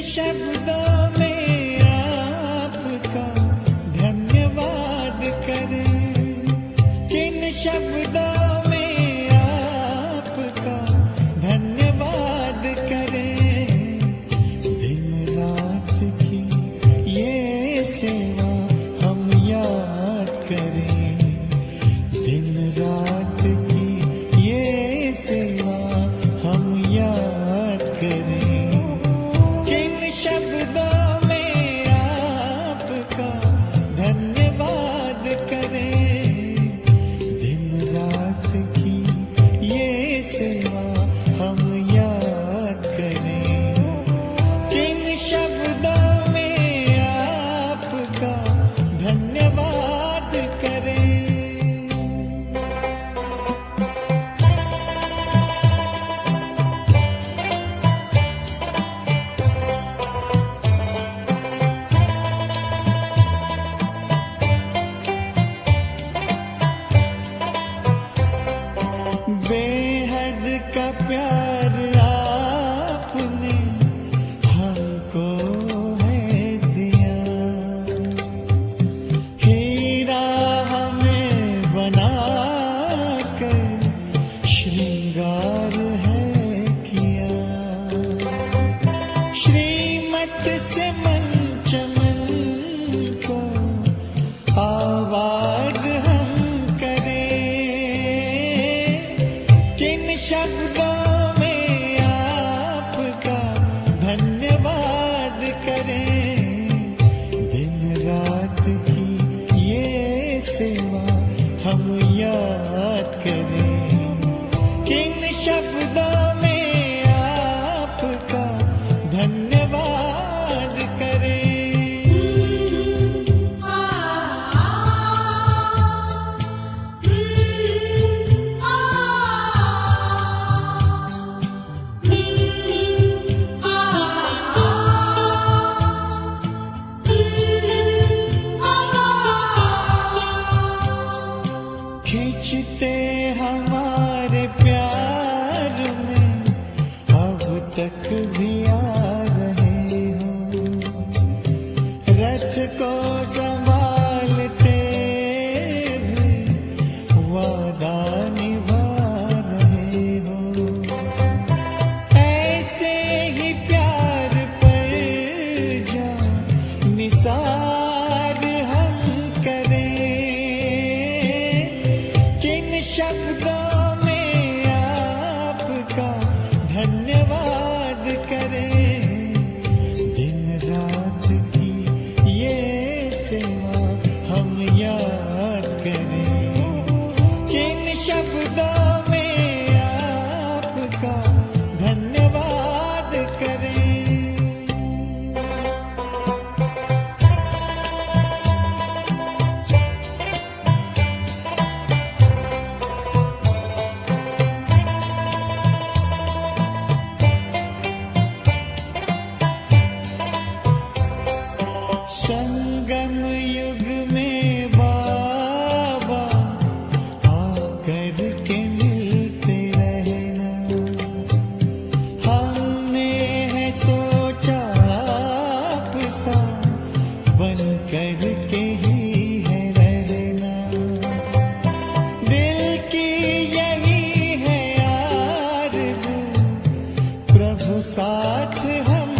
शब्दों में आपका धन्यवाद करें, किन शब्दों में आपका धन्यवाद करें। दिन रात की ये सेवा हम याद करें, दिन रात की ये सेवा हम याद करें। शब्दों में आपका धन्यवाद करें, दिन रात की ये सेवा हम याद करें। किन शब्दों में आपका धन्यवाद करें। बेहद का प्यार आपने हमको है दिया, हीरा हमें बनाकर श्रृंगार है किया। श्रीमत से मन चमन को आवाज हम शब्दों में आपका धन्यवाद करें, दिन रात की ये सेवा हम याद करें। किन शब्दों में आपका धन्यवाद करें। खींचते हमारे प्यार में अब तक भी आ रहे हो, रथ को संभालते हुए वादा निभा रहे हो। ऐसे ही प्यार पर जा निसार हम करें, शब्दों में आपका धन्यवाद करें, दिन रात की ये सेवा हम याद करें। किन शब्दों में आपका धन्यवाद करें। संगम युग में बाबा आकर के मिलते रहना, हमने है सोचा आपसा बन कर के ही है रहना। दिल की यही है आरज़ू, प्रभु साथ हम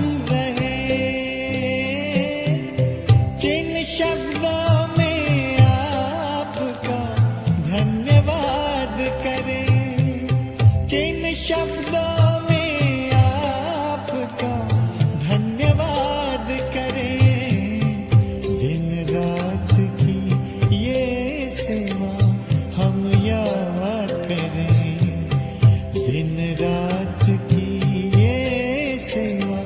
शब्दों में आपका धन्यवाद करें, किन शब्दों में आपका धन्यवाद करें। दिन रात की ये सेवा हम याद करें, दिन रात की ये सेवा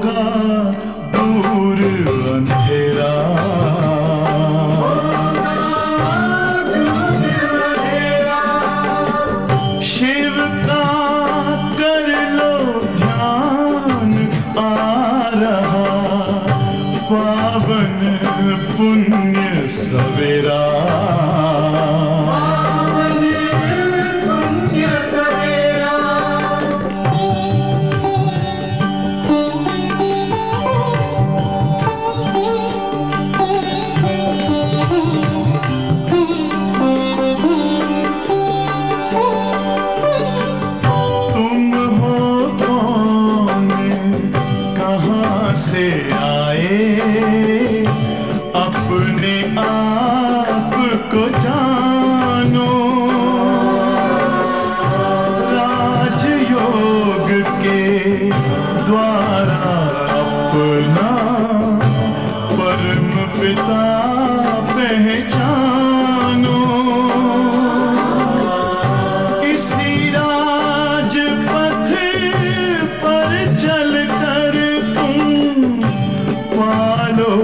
होगा दूर अंधेरा। शिव का कर लो ध्यान, आ रहा पावन पुण्य सवेरा। से आए अपने आप को जानो, राजयोग के द्वारा अपना परम पिता पहचानो। इसी राजपथ पर चलकर पालो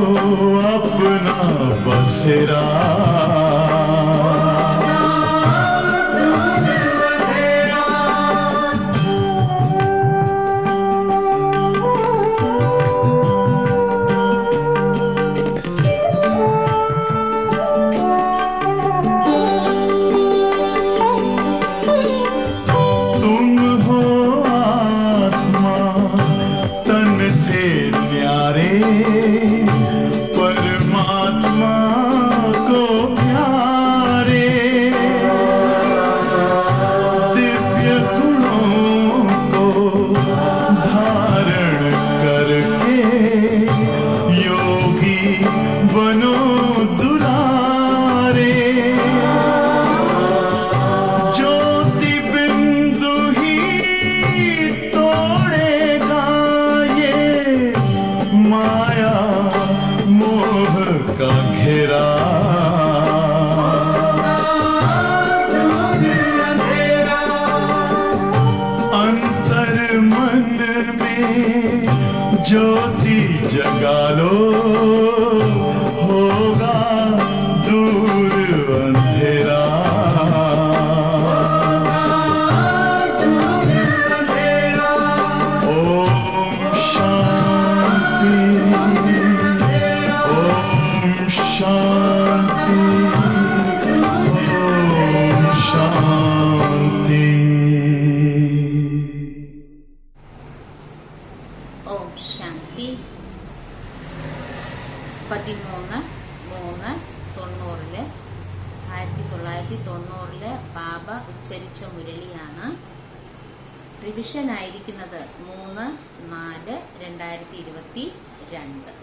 अपना बसेरा। तुम हो आत्मा तन से न्यारे, परमात्मा को प्यारे। दिव्य गुणों को धारण करके योगी बनो दुलारे। ज्योति बिंदु ही तोड़ेगा ये माया मोह का घेरा। अंतर मन में ज्योति जगा लो, होगा दूर अंधेरा। ओम शांति, ओम शांति, ओम शांति। ഓം ശാന്തി. 13/3/90 1990 ബാബ ഉച്ചരിച്ച മുരളിയാണ്. റിവിഷൻ ആയിരിക്കുന്നത് 3/4/2022.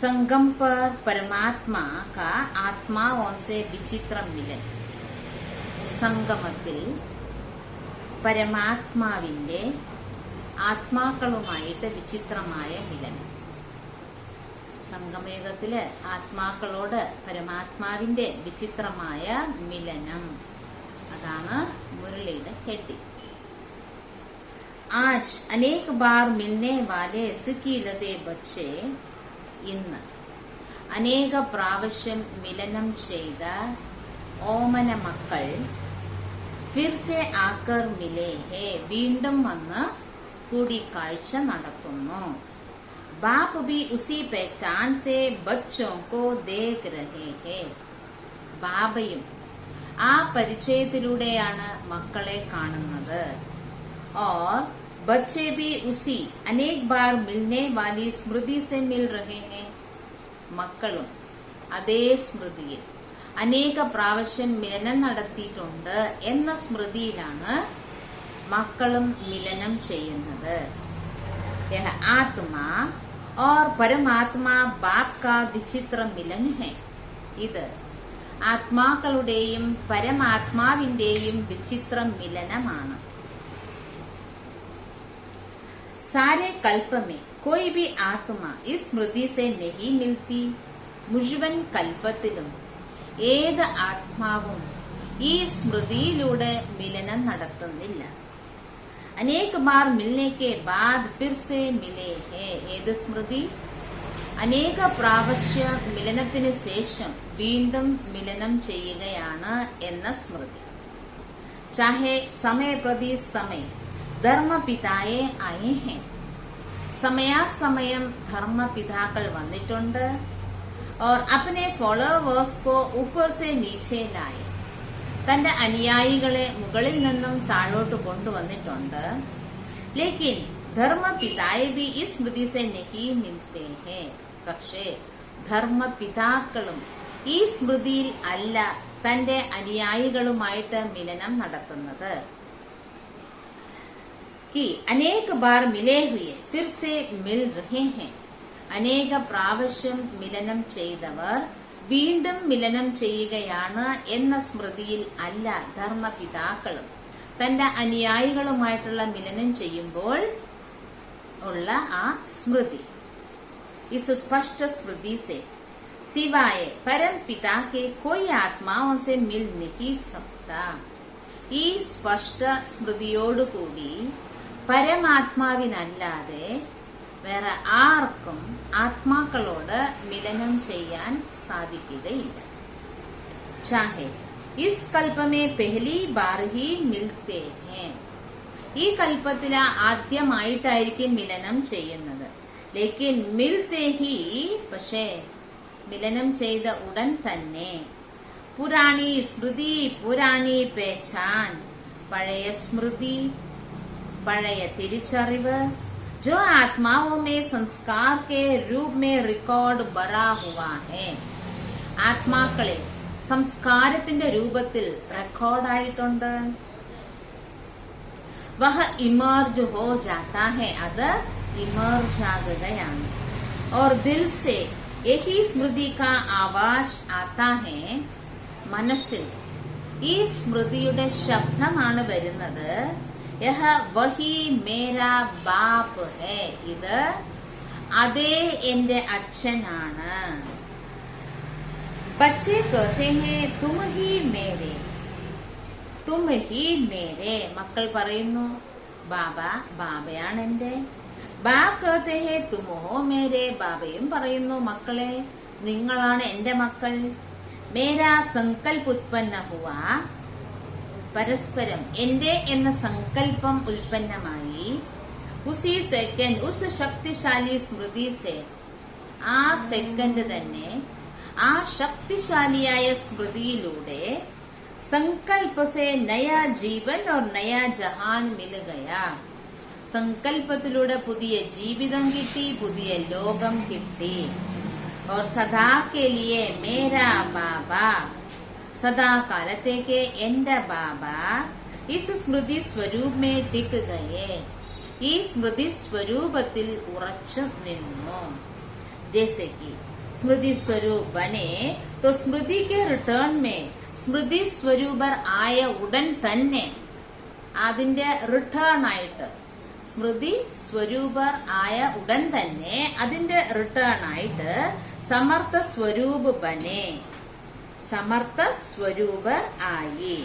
संगम पर परमात्मा का आत्माओं से विचित्र मिलन. സംഗമത്തിൽ പരമാത്മാവിന്റെ ആത്മാക്കളുമായിട്ട് വിചിത്രമായ മിലനം. സംഗമയുഗത്തില് ആത്മാക്കളോട് പരമാത്മാവിന്റെ വിചിത്രമായ മിലനം, അതാണ് മുരളിയുടെ ഹെഡിങ്. आज अनेक बार मिलने वाले सिकीलते बच्चे ഇന്ന് അനേക പ്രാവശ്യം മിലനം ചെയ്ത ഓമന മക്കൾ ഫിർ സെ ആക്കർ മിലേ ഹേ, വീണ്ടും വന്ന് കൂടിക്കാഴ്ച നടത്തുന്നു. ബാപ്പ് ഭി ഉസി പെഹചാൻ സെ ബച്ചോ കോ ദേഖ് രഹേ ഹേ, ബാബയും ആ പരിചയത്തിലൂടെയാണ് മക്കളെ കാണുന്നത്. और बच्चे भी उसी अनेक बार मिलने वाली स्मृति से मिल रहे हैं. മക്കളും അതേ സ്മൃതിയിൽ അനേക പ്രാവശ്യം മിലനം നടത്തിയിട്ടുണ്ട് എന്ന സ്മൃതിയിലാണ് മക്കളും മിലനം ചെയ്യുന്നത്. യഹ ആത്മാ और परमात्मा बाप का विचित्र मिलन है. ഇത് ആത്മാക്കളുടെയും പരമാത്മാവിന്റെയും വിചിത്ര മിലനമാണ്. सारे कल्प में कोई भी आत्मा इस स्मृति से नहीं मिलती. മുഴുവൻ കൽപ്പത്തിലും ഏത് ആത്മാവും ഈ സ്മൃതിയിലൂടെ മിലനം നടത്തുന്നില്ല. अनेक बार मिलने के बाद फिर से मिले हैं ഏത് സ്മൃതി അനേക പ്രാവശ്യ മിലനത്തിന് ശേഷം വീണ്ടും മിലനം ചെയ്യുകയാണ് എന്ന സ്മൃതി चाहे समय प्रति समय धर्म पिताए आए हैं സമയാസമയം ധർമ്മപിതാക്കൾ വന്നിട്ടുണ്ട് और अपने फॉलोവേഴ്സ് को ऊपर से नीचे लाए തന്റെ അനുയായികളെ മുകളിൽ നിന്നും താഴോട്ട് കൊണ്ടുവന്നിട്ടുണ്ട് लेकिन धर्मपिताए भी इस स्मृति से नहीं मिलते हैं പക്ഷേ ധർമ്മപിതാക്കളും ഈ സ്മൃതിയിൽ അല്ല തന്റെ അനുയായികളുമായിട്ട് മിലനം നടത്തുന്നത് कि अनेक बार मिले हुए फिर से मिल रहे हैं അനേക പ്രാവശ്യം മിലനം ചെയ്തവർ വീണ്ടും മിലനം ചെയ്യുകയാണ് എന്ന സ്മൃതിയിൽ അല്ല ധർമ്മപിതാക്കളും തന്റെ അനുയായികളുമായിട്ടുള്ള മിലനം ചെയ്യുമ്പോൾ ഉള്ള ആ സ്മൃതി इस स्पष्ट स्मृति से सिवाय परम पिता के कोई आत्माओं से मिल नहीं सकता ഈ സ്പഷ്ട സ്മൃതിയോടുകൂടി പരമാത്മാവിനല്ലാതെ വേറെ ആർക്കും ആത്മാക്കളോട് മിലനം ചെയ്യാൻ സാധിക്കുകയില്ല चाहे इस कल्प में पहली बार ही मिलते हैं ഈ കൽപ്പത്തിൽ ആദ്യമായിട്ടായിരിക്കും മിലനം ചെയ്യുന്നത് लेकिन मिलते ही പക്ഷേ മിലനം ചെയ്ത ഉടൻ തന്നെ പുരാണി സ്മൃതി പുരാണി പേച്ചാൻ പഴയ സ്മൃതി പഴയ തിരിച്ചറിവ് जो आत्माओं में संस्कार के रूप में रिकॉर्ड बरा हुआ है ആത്മാക്കളെ സംസ്കാരത്തിന്റെ രൂപത്തിൽ റെക്കോർഡായിട്ടുണ്ട് वह इमर्ज हो जाता है അത് इमर्ज ആകുകയാണ് और दिल से यही स्मृति का आवाज आता है മനസ്സിൽ ഈ സ്മൃതിയുടെ ശബ്ദമാണ് വരുന്നത് യഹ വഹി മേരാ ബാപ്പ് ഹേ ഇത് അതേ എന്റെ അച്ഛനാണ് बच्चे कहते हैं तुम ही मेरे മക്കൾ പറയുന്നു ബാബ ബാബയാണ് എന്റെ ബാ कहते हैं तुम हो मेरे ബാബയും പറയുന്നു മക്കളെ നിങ്ങളാണ് എന്റെ മക്കൾ മേരാ സങ്കൽപ് ഉത്പന്ന ഹുവ പരസ്പരം എന്റെ എന്ന സങ്കല്പം ഉൽപ്പന്നമായി ഉസി സെക്കൻഡ് ഉസ് ശക്തിശാലി സ്മൃതി സെ ആ സെക്കൻഡ് തന്നെ ആ ശക്തിശാലിയായ സ്മൃതിയിലൂടെ സങ്കല്പ സെ നയാ ജീവൻ और നയാ ജഹാൻ മിൽ ഗയാ സങ്കല്പത്തിലൂടെ പുതിയ ജീവിതം കിട്ടി പുതിയ ലോകം കിട്ടി और सदा के लिए मेरा बाबा सदा കാലത്തേക്ക് എന്റെ ബാബ इस स्मृति स्वरूप में टिक गए ഈ സ്മൃതി സ്വരൂപത്തിൽ ഉറച്ചു നിന്നു जैसे कि स्मृति स्वरूप बने तो स्मृति के रिटर्न में സ്മൃതി സ്വരൂപർ ആയ ഉടൻ തന്നെ അതിന്റെ റിട്ടേൺ ആയിട്ട് സ്മൃതി സ്വരൂപർ ആയ ഉടൻ തന്നെ അതിന്റെ റിട്ടേൺ ആയിട്ട് സമർത്ഥ സ്വരൂപ് ബനെ സമർത്ഥ സ്വരൂപർ ആയി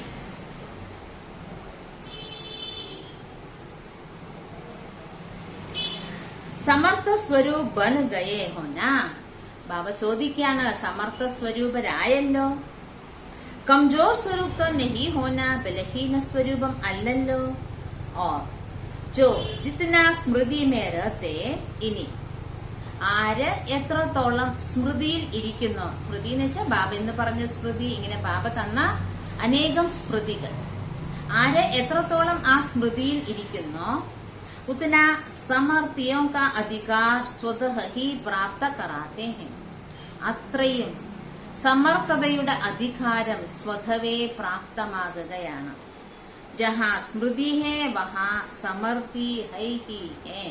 സമർത്ഥ സ്വരൂപ് ബൻ ഗയേ ഹോന ബാബ ചോദിക്കാണ് സമർത്ഥ സ്വരൂപരായല്ലോ कमजोर स्वरूप तो नहीं होना बलहीन स्वरूपम अल्लल्लो और जो जितना स्मृति में रहते इനി ആര് എത്രത്തോളം സ്മൃതിയിൽ ഇരിക്കുന്നോ സ്മൃതി എന്ന് വെച്ചാൽ ബാബ എന്ന് പറഞ്ഞ സ്മൃതി ഇങ്ങനെ ബാബ തന്ന അനേകം സ്മൃതികൾ ആര് എത്രത്തോളം ആ സ്മൃതിയിൽ ഇരിക്കുന്നോ उतना समर्थियों का अधिकार स्वतः ही प्राप्त कराते हैं അത്രയും സമർത്ഥതയുടെ അധികാരം സ്വതവേ പ്രാപ്തമാകുകയാണ് ജഹാ സ്മൃതി ഹേ വഹാ സമർത്ഥി ഹൈ ഹി ഹേ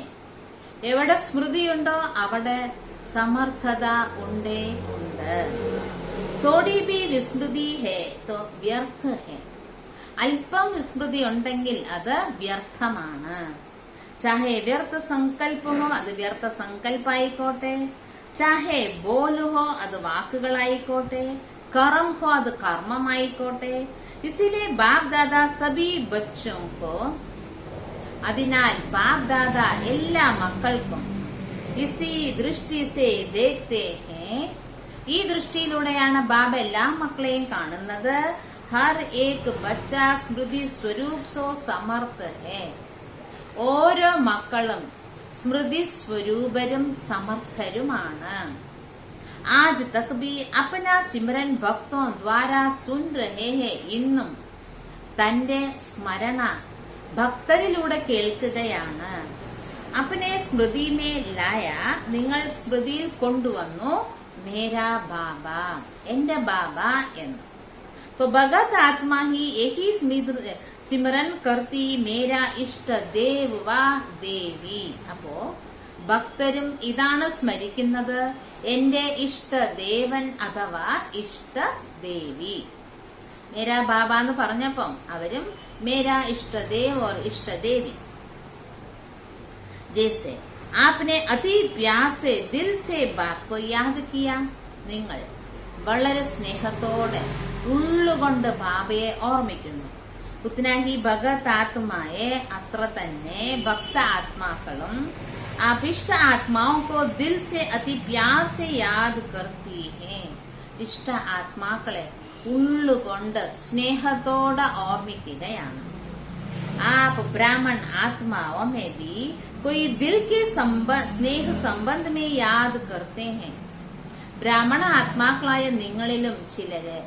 എവിടെ സ്മൃതിയുണ്ടോ അവിടെ സമർത്ഥത ഉണ്ടേ ഉണ്ട് തോടി ബി വിസ്മൃതി ഹേ തോ വ്യർത്ഥ ഹേ അല്പം വിസ്മൃതി ഉണ്ടെങ്കിൽ അത് വ്യർത്ഥമാണ് ചാഹേ വ്യർത്ഥ സങ്കല്പമോ അത് വ്യർത്ഥ സങ്കല്പായിക്കോട്ടെ ചാഹേ ബോല് ഹോ അത് വാക്കുകളായിക്കോട്ടെ കർമ്മ ഹോ അത് കർമ്മമായിക്കോട്ടെ ഇസിലിए बाप दादा सभी बच्चों को അതിനാൽ ബാപ് ദാദ എല്ലാ മക്കൾക്കും ഇസി ദൃഷ്ടി സേ ദേഖ്തേ ഹേ, ഈ ദൃഷ്ടിയിലൂടെയാണ് ബാബ എല്ലാ മക്കളെയും കാണുന്നത്. ഹർ ഏക് ബച്ച സ്മൃതി സ്വരൂപ് സോ സമർത്ഥ ഹേ, ഓരോ മക്കളും സ്മൃതി സ്വരൂപരും സമർത്ഥരുമാണ്. ആജ് തക് ഭി അപ്നാ സിമരൻ ഭക്തോ ദ്വാരാ സുൻ രഹേ ഹേ, ഇന്നും തന്റെ സ്മരണ ഭക്തരിലൂടെ കേൾക്കുകയാണ്. അപ്പനെ സ്മൃതി മേ ലായ, നിങ്ങൾ സ്മൃതിയിൽ കൊണ്ടുവന്നു മേരാ ബാബ, എന്റെ ബാബ എന്ന്. तो भगत आत्मा ही यही सिमरन करती मेरा इष्ट देव वा देवी. അപ്പോ ഭക്തരും ഇതാണ് സ്മരിക്കുന്നത്, എന്റെ ഇഷ്ടദേവൻ അഥവാ ഇഷ്ടദേവി. മേരാ ബാബ എന്ന് പറഞ്ഞപ്പം അവരും മേരാ ഇഷ്ടദേവ് और ഇഷ്ടദേവി. जैसे आपने अति प्यार से दिल से बाप को याद किया, നിങ്ങൾ വളരെ സ്നേഹത്തോടെ ഉള്ളുകൊണ്ട് ബാബയെ ഓർമ്മിക്കുന്നു. ഉത്നാഹി ഭഗത് ആത്മായെ, അത്ര തന്നെ ഭക്ത ആത്മാക്കളും അഭിഷ്ട ആത്മാവും കോ ദിൽ സെ അതി പ്യാർ സെ യാദ് കർത്തി ഹേ, ഇഷ്ട ആത്മാക്കളെ ഉള്ളുകൊണ്ട് സ്നേഹത്തോടെ ഓർമ്മിക്കുകയാണ്. आप ब्राह्मण आत्माओं में भी कोई दिल के स्नेह संबंध में याद करते हैं. ബ്രാഹ്മണ ആത്മാക്കളായ നിങ്ങളിലും ചിലര്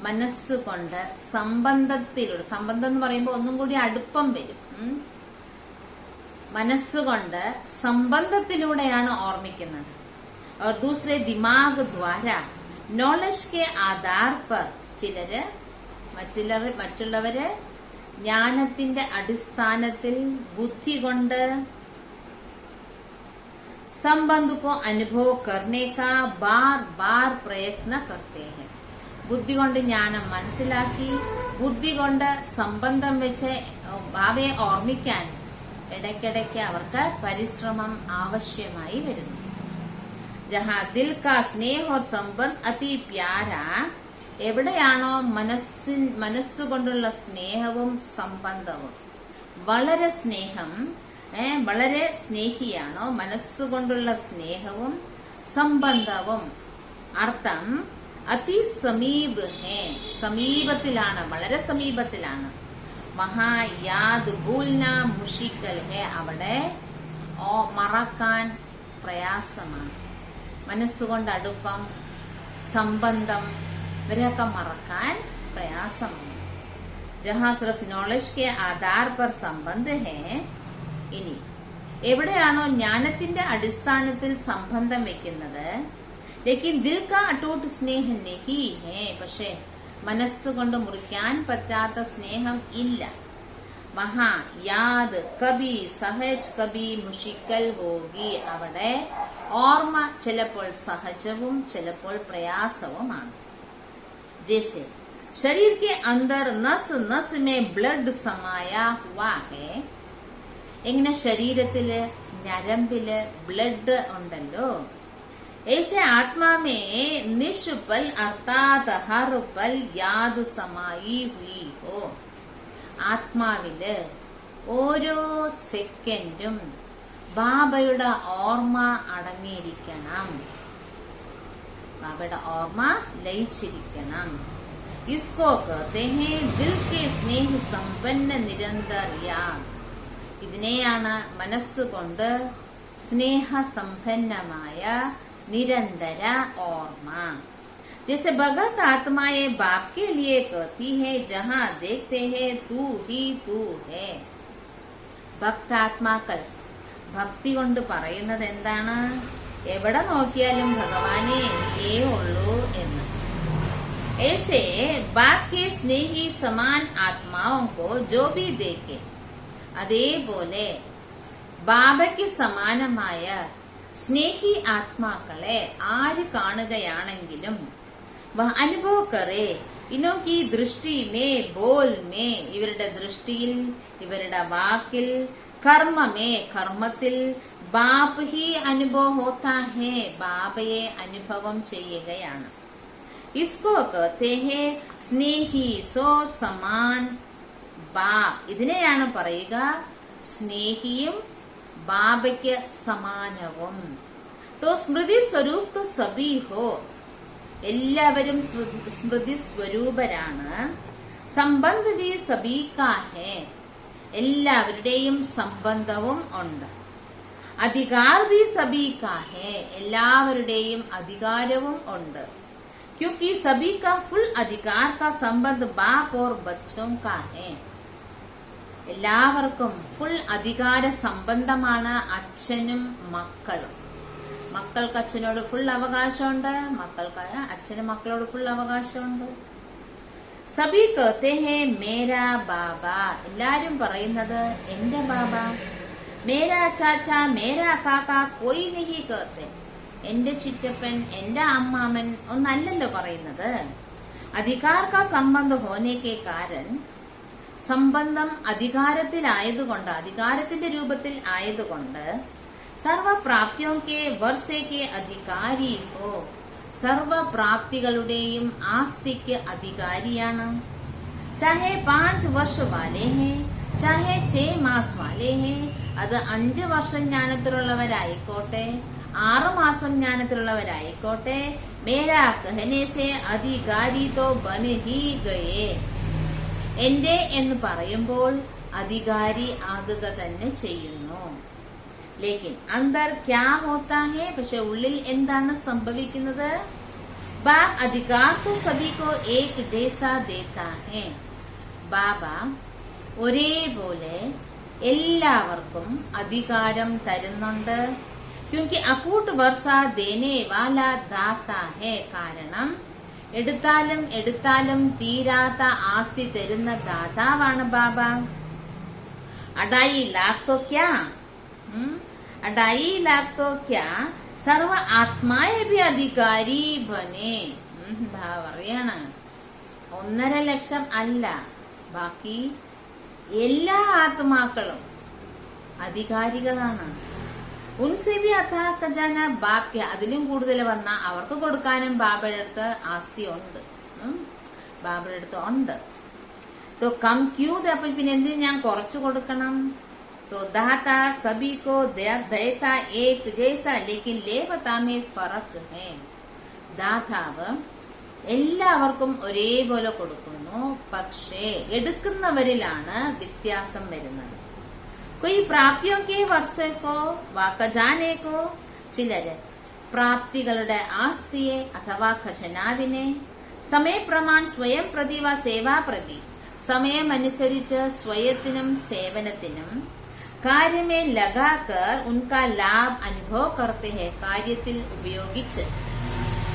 മനസ്സുകൊണ്ട് സംബന്ധത്തിലൂടെ, സംബന്ധം എന്ന് പറയുമ്പോൾ ഒന്നും കൂടി അടുപ്പം വരും, മനസ്സുകൊണ്ട് സംബന്ധത്തിലൂടെയാണ് ഓർമ്മിക്കുന്നത്. और दूसरे दिमाग द्वारा नॉलेज के आधार पर, ചിലര് മറ്റുള്ളവര് ജ്ഞാനത്തിന്റെ അടിസ്ഥാനത്തിൽ ബുദ്ധി കൊണ്ട് संबंध को अनुभव करने का बार बार प्रयत्न करते हैं. ബുദ്ധി കൊണ്ട് ജ്ഞാനം മനസ്സിലാക്കി ബുദ്ധി കൊണ്ട് സംബന്ധം വെച്ച് ഭാവയെ ഓർമ്മിക്കാൻ ഇടയ്ക്കിടയ്ക്ക് അവർക്ക് പരിശ്രമം ആവശ്യമായി വരുന്നു. ജഹാ ദിൽ കാ സ്നേഹ और संबंध अति प्यारा, എവിടെയാണോ മനസ്സുകൊണ്ടുള്ള സ്നേഹവും സംബന്ധവും, വളരെ സ്നേഹം, വളരെ സ്നേഹിയാണോ മനസ്സുകൊണ്ടുള്ള സ്നേഹവും സംബന്ധവും, അർത്ഥം അതി സമീപ് ഹേ, സമീപത്തിലാണ്, വളരെ സമീപത്തിലാണ്. വഹാ യാദ് ഭൂൽന മുഷിക്കൽ ഹേ, അവിടെ മറക്കാൻ പ്രയാസമാണ്. മനസ്സുകൊണ്ട് അടുപ്പം, സംബന്ധം ഇവരെയൊക്കെ മറക്കാൻ പ്രയാസമാണ്. ജഹാ സിർഫ് നോളജ് കെ ആധാർ പർ സംബന്ധ ഹേ, ഇനി എവിടെയാണോ ജ്ഞാനത്തിന്റെ അടിസ്ഥാനത്തിൽ സംബന്ധം വെക്കുന്നത്, ലേക്കിൻ ദിൽ കാ അട്ടൂട്ട് സ്നേഹ നഹി ഹേ, പക്ഷെ മനസ്സുകൊണ്ട് മുറിക്കാൻ പറ്റാത്ത സ്നേഹം ഇല്ല. വഹാ യാദ് കബി സഹജ് കബി മുഷിക്കൽ ഹോഗി, അവിടെ ഓർമ്മ ചിലപ്പോൾ സഹജവും ചിലപ്പോൾ പ്രയാസവുമാണ്. ജैसे शरीर के अंदर नस नस में ब्लड समाया हुआ है, എങ്ങനെ ശരീരത്തില് ഞരമ്പില് ബ്ലഡ് ഉണ്ടല്ലോ, ऐसे आत्मा में निष्पल अर्थात हर पल याद समाई हुई हो, ആത്മാവില് ഓരോ സെക്കൻഡും ബാബയുടെ ഓർമ്മ അടങ്ങിയിരിക്കണം, ബാബയുടെ ഓർമ്മ ലയിച്ചിരിക്കണം. इसको कहते हैं दिल के स्नेह संपन्न निरंतर याद, ഇതിനെയാണ് മനസ്സുകൊണ്ട് സ്നേഹസമ്പന്നമായ നിരന്തര ഓർമ്മ. जैसे भगत आत्माएं बाप के लिए कहती है जहां देखते हैं तू ही तू है, ഭക്താത്മാക്കൾ ഭക്തി കൊണ്ട് പറയുന്നത് എന്താണ്, എവിടെ നോക്കിയാലും ഭഗവാനെ നീയേ ഉള്ളൂ എന്ന്. ऐसे बाप के स्नेही समान आत्माओं को जो भी देखे, അതേപോലെ ബാബയ്ക്ക് സമാനമായ സ്നേഹി ആത്മാക്കളെ ആര് കാണുകയാണെങ്കിലും അനുഭവ കറേ ഇനോക്കി ദൃഷ്ടി മേ ബോൽ മേ, ഇവരുടെ ദൃഷ്ടിയിൽ, ഇവരുടെ വാക്കിൽ, കർമ്മമേ കർമ്മത്തിൽ, ബാപ് ഹി അനുഭവ ഹോത്താ ഹേ, ബാബയെ അനുഭവം ചെയ്യുകയാണ്. ഇസ്കോ കഹത്തെ ഹേ സ്നേഹി സോ സമാൻ ബാപ്, ഇതിനെയാണ് പറയുക സ്നേഹിയും ബാബയ്ക്ക് സമാനവും. तो സ്മൃതി സ്വരൂപ് तो सभी हो, എല്ലാവരും സ്മൃതി സ്വരൂപരാണ്. സംബന്ധ भी सभी का है, എല്ലാവരുടെയും സംബന്ധവും ഉണ്ട്. അധികാർ भी सभी का है, എല്ലാവരുടെയും അധികാരവും ഉണ്ട്. क्योंकि सभी का फुल अधिकार का संबंध बाप और बच्चों का है. എല്ലാവർക്കും ഫുൾ അധികാര സംബന്ധമാണ് അച്ഛനും മക്കളും. മക്കൾക്ക് അച്ഛനോട് ഫുൾ അവകാശമുണ്ട്, മക്കൾക്ക് അച്ഛനും മക്കളോട് ഫുൾ അവകാശമുണ്ട്. സബി कहते हैं मेरा बाबा, എല്ലാരും പറയുന്നത് എന്റെ ബാബ. മേരാ ചാച്ച മേരാ കാക്ക कोई नहीं कहते, എന്റെ ചിറ്റപ്പൻ എന്റെ അമ്മാമൻ ഒന്നല്ലല്ലോ പറയുന്നത്. അധികാർ കാ സംബന്ധ ഹോനെ കെ കാരൻ, സംബന്ധം അധികാരത്തിലായതുകൊണ്ട്, അധികാരത്തിന്റെ രൂപത്തിൽ ആയതുകൊണ്ട്, സർവപ്രാപ്തിയോ കെ വർഷേ കെ അധികാരി ഹോ, സർവപ്രാപ്തികളുടെയും ആസ്തിക്ക് അധികാരിയാണ്. ചാഹെ 5 വർഷ വാലേ ഹേ ചാഹെ 6 മാസ് വാലേ ഹേ, അത് 5 വർഷം ജ്ഞാനത്തിലുള്ളവരായിക്കോട്ടെ 6 മാസം ജ്ഞാനത്തിലുള്ളവരായിക്കോട്ടെ, മേരാ കഹനെ സേ അധികാരി തോ ബൻ ഹി ഗയേ, എന്റെ എന്ന് പറയുമ്പോൾ അധികാരി ആകുക തന്നെ ചെയ്യുന്നു. ലേക്കിൻ അന്തർ ക്യാ ഹോത്താ ഹേ, പക്ഷെ ഉള്ളിൽ എന്താണ് സംഭവിക്കുന്നത്? ബാബ് അധികാർ തോ സഭി കോ ഏക് ജൈസാ ദേത്താ ഹേ, ബാബ ഒരേപോലെ എല്ലാവർക്കും അധികാരം തരുന്നുണ്ട്. ക്യോങ്കി അകൂട്ട് വർഷ ദേനെ വാല ദാത്താ ഹേ, കാരണം എടുത്താലും എടുത്താലും തീരാത്ത ആസ്തി തരുന്ന ദാതാവാണ് ബാബ. അഡായി ലാഖ് തോ ക്യാ, അഡായി ലാഖ് തോ ക്യാ സർവ ആത്മായ ഭി അധികാരി ബനെ. പറയാണ് 1.5 ലക്ഷം അല്ല, ബാക്കി എല്ലാ ആത്മാക്കളും അധികാരികളാണ്. ഉൻസെ ഭി അഥാ ഖജാന ബാപ്യ, അതിലും കൂടുതൽ വന്ന അവർക്ക് കൊടുക്കാനും ബാബയുടെ അടുത്ത് ആസ്തി ഉണ്ട്, ബാബയുടെ അടുത്ത് ഉണ്ട്. तो कम क्यों दे, അപ്പോൾ പിന്നെ എന്തിന് ഞാൻ കുറച്ചു കൊടുക്കണം? तो दाता सभी को देता एक जैसा, लेकिन लेवता में फर्क है. ദാതാവ് എല്ലാവർക്കും ഒരേപോലെ കൊടുക്കുന്നു, പക്ഷേ എടുക്കുന്നവരിലാണ് വ്യത്യാസം വരുന്നത്. कोई प्राप्तियों के वर्षे को वा खजाने को, ചിലര് പ്രാപ്തികളുടെ ആസ്തിയെ അഥവാ ഖജനാവിനെ സമയപ്രമാൺ സ്വയം പ്രതി വ സേവാ പ്രതി, സമയമനുസരിച്ച് സ്വയത്തിനും സേവനത്തിനും കാര്യമേ ലഗാക്കർ ഉൻകാ ലാഭ് അനുഭവ കർത്തെ ഹെ, കാര്യത്തിൽ ഉപയോഗിച്ച്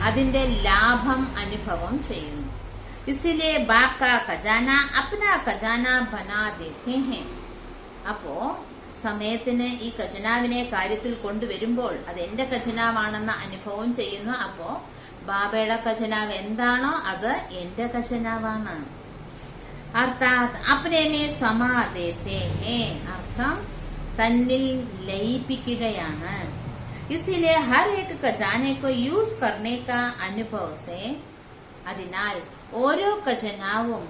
അതിന്റെ ലാഭം അനുഭവം ചെയ്യുന്നു. ഇസിലിയേ ബാപ് കാ ഖജാന അപ്നാ ഖജാന ബനാ ദേത്തെ ഹെ. അപ്പോ സമയത്തിന് ഈ ഖജനാവിനെ കാര്യത്തിൽ കൊണ്ടുവരുമ്പോൾ അത് എന്റെ ഖജനാവാണെന്ന അനുഭവം ചെയ്യുന്നു. അപ്പോ ബാബയുടെ ഖജനാവ് എന്താണോ അത് എന്റെ ഖജനാവാണ്. അർത്ഥാത് അപ്നെ മേ സമാ ദേത്തെ ഹേ, അർത്ഥം തന്നിൽ ലയിപ്പിക്കുകയാണ്. ഇസിലിയേ ഹർ ഏക് ഖജാനെ കോ യൂസ് കർനെ കാ അനുഭവ് സേ, അതിനാൽ ഓരോ ഖജനാവും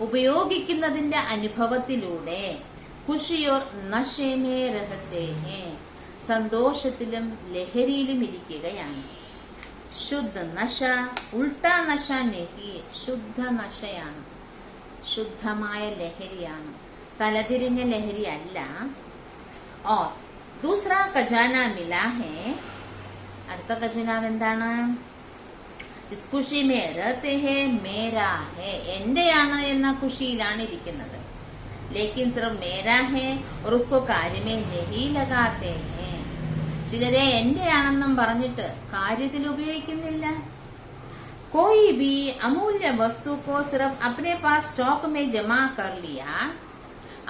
ഉപയോഗിക്കുന്നതിന്റെ അനുഭവത്തിലൂടെ ഖുഷിയോർ നശേമേ രഹത്തെ ഹേ, സന്തോഷത്തിലും ലഹരിയിലും ഇരിക്കുകയാണ്. ശുദ്ധ നശ ഉൾട്ടാ നശ നെഹി, ശുദ്ധ നശയാണ്, ശുദ്ധമായ ലഹരിയാണ്, തലതിരിഞ്ഞ ലഹരി അല്ല. और दूसरा खजाना मिला है, അടുത്ത ഖജനാവ് എന്താണ്? इस खुशी में रहते हैं मेरा है, എന്റെയാണ് എന്ന ഖുഷിയിലാണ് ഇരിക്കുന്നത്. लेकिन सिर्फ मेरा है और उसको कार्य में नहीं लगाते हैं, ചിലരെ എന്റെയാണെന്നും പറഞ്ഞിട്ട് കാര്യത്തിൽ ഉപയോഗിക്കുന്നില്ല. कोई भी अमूल्य वस्तु को सिर्फ अपने पास स्टॉक में जमा कर लिया,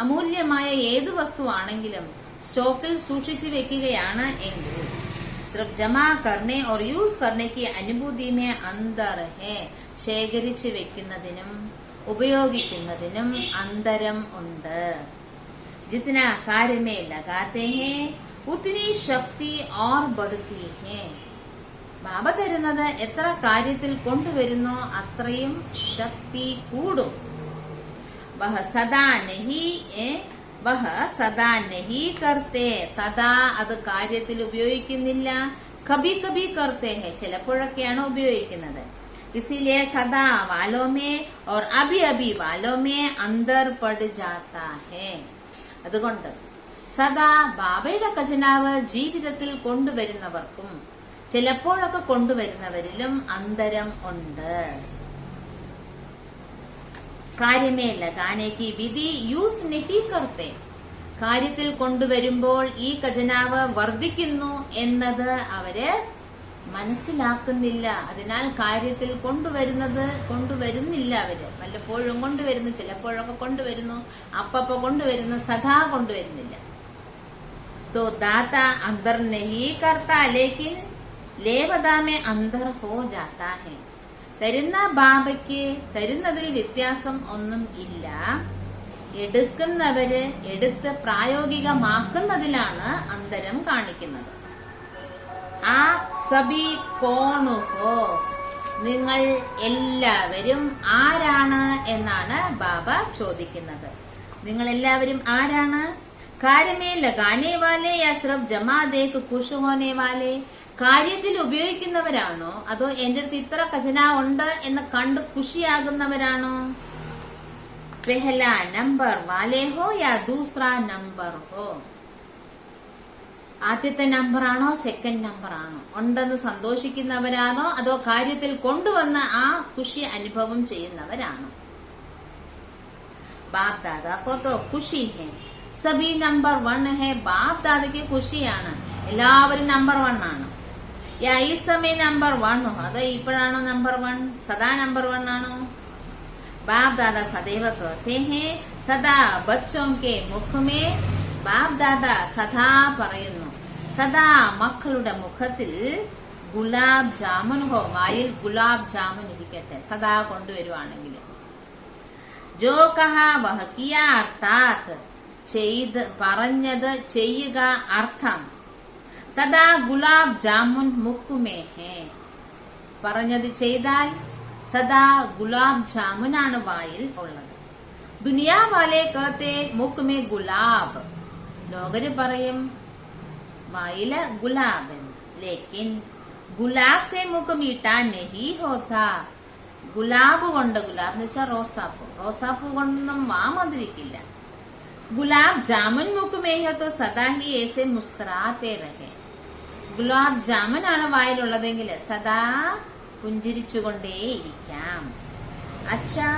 അമൂല്യമായ ഏത് വസ്തുവാണെങ്കിലും സ്റ്റോക്കിൽ സൂക്ഷിച്ചു വെക്കുകയാണ് എങ്കിൽ सिर्फ जमा करने और यूज करने की अनुभूति में अंतर है, ശേഖരിച്ചു വെക്കുന്നതിനും ഉപയോഗിക്കുന്നതിനും അന്തരം ഉണ്ട്. जितना कार्य में लगाते हैं उतनी शक्ति और बढ़ती है. ബാബ തരുന്നത് എത്ര കാര്യത്തിൽ കൊണ്ടുവരുന്നോ അത്രയും ശക്തി കൂടും. वह सदा नहीं വഹ സദാ നഹി കർത്തേ, സദാ അത് കാര്യത്തിൽ ഉപയോഗിക്കുന്നില്ല. കബി കബി കർത്തേ ഹെ, ചിലപ്പോഴൊക്കെയാണ് ഉപയോഗിക്കുന്നത്. ഇസിലിയെ സദാ വാലോ may or Abhi Abhi വാലോ may അന്തർ പട് ജാത്താ ഹെ. അതുകൊണ്ട് സദാ ബാബയുടെ ഖജനാവ് ജീവിതത്തിൽ കൊണ്ടുവരുന്നവർക്കും ചിലപ്പോഴൊക്കെ കൊണ്ടുവരുന്നവരിലും അന്തരം ഉണ്ട്. കാര്യമേ ലഗാനേക്ക് വിധി യൂസ് നഹി കർത്തേ, കാര്യത്തിൽ കൊണ്ടുവരുമ്പോൾ ഈ ഖജനാവ് വർദ്ധിക്കുന്നു എന്നത് അവര് മനസ്സിലാക്കുന്നില്ല. അതിനാൽ കാര്യത്തിൽ കൊണ്ടുവരുന്നില്ല. അവര് വല്ലപ്പോഴും കൊണ്ടുവരുന്നു, ചിലപ്പോഴൊക്കെ കൊണ്ടുവരുന്നു, അപ്പപ്പോ കൊണ്ടുവരുന്നു, സദാ കൊണ്ടുവരുന്നില്ല. तो दाता अंदर नहीं करता लेकिन लेवदा में अंदर हो जाता है. തരുന്ന ബാബയ്ക്ക് തരുന്നതിൽ വ്യത്യാസം ഒന്നും ഇല്ല. എടുക്കുന്നവര് എടുത്ത് പ്രായോഗികമാക്കുന്നതിലാണ് അന്തരം കാണിക്കുന്നത്. ആ സബി കോൺ ഹോ, നിങ്ങൾ എല്ലാവരും ആരാണ് എന്നാണ് ബാബ ചോദിക്കുന്നത്. നിങ്ങൾ എല്ലാവരും ആരാണ്? കാര്യമേ ലഗാനെ വാലെ യാ സിർഫ് ജമാ ദേക്ക് ഖുഷ് ഹോനെ വാലെ, കാര്യത്തിൽ ഉപയോഗിക്കുന്നവരാണോ അതോ എന്റെ അടുത്ത് ഇത്ര ഖജന ഉണ്ട് എന്ന് കണ്ട് ഖുഷിയാകുന്നവരാണോ? പെഹല നമ്പർ വാലെ ഹോ യാ ദൂസറ നമ്പർ ഹോ, ആദ്യത്തെ നമ്പർ ആണോ സെക്കൻഡ് നമ്പർ ആണോ? ഉണ്ടെന്ന് സന്തോഷിക്കുന്നവരാണോ അതോ കാര്യത്തിൽ കൊണ്ടുവന്ന് ആ ഖുഷി അനുഭവം ചെയ്യുന്നവരാണോ? ബാപ് ദാദാ കോ തോ ഖുഷി ഹെ, സബി നമ്പർ 1 ഹെ. ബാപ് ദാദയ്ക്ക് ഖുഷിയാണ്, എല്ലാവരും നമ്പർ 1 ആണ്. യാ ഈ സമയം നമ്പർ 1 ഹോ, അത് ഇപ്പോഴാണോ നമ്പർ 1? സദാ നമ്പർ 1 ആണോ? ബാപ് ദാദാ സദൈവ കഹത്തെ ഹെ സദാ ബച്ചോം കെ മുഖ് മേ, ബാപ് ദാദ സദാ പറയുന്നു, സദാ മക്കളുടെ മുഖത്തിൽ ഗുലാബ് ജാമുൻ ഹോ, വായിൽ ഗുലാബ് ജാമുൻ ഇരിക്കട്ടെ, സദാ കൊണ്ടുവരുവാണെങ്കിൽ. ജോ കഹ വഹ കിയ അർത്ഥാത്, പറഞ്ഞത് ചെയ്യുക, അർത്ഥം. സദാ ഗുലാബ് ജാമുൻ മുക്കുമേ ഹേ, പറഞ്ഞത് ചെയ്താൽ സദാ ഗുലാബ് ജാമുനാണ് വായിൽ ഉള്ളത്. ദുനിയാ വാലെ കഹത്തെ മുക്കുമേ ഗുലാബ്, ലോകര് പറയും വായില് ഗുലാബ് എന്ന്. ലേക്കിൻ ഗുലാബ് സെ മുഖ് മീട്ടാ നഹി ഹോത്താ, ഗുലാബ് കൊണ്ട്, ഗുലാബ് എന്ന് വെച്ചാൽ റോസാപ്പൂ, റോസാപ്പൂ കൊണ്ടൊന്നും വാ മധുരിക്കില്ല. ഗുലാബ് ജാമുൻ മുഖ് മേ ഹോ തോ സദാ ഹി ഏസെ മുസ്കുറാത്തെ രഹേ, ഗുലാബ് ജാമുൻ ആണ് വായിലുള്ളതെങ്കിൽ സദാ പുഞ്ചിരിച്ചുകൊണ്ടേയിരിക്കാം. അച്ഛാ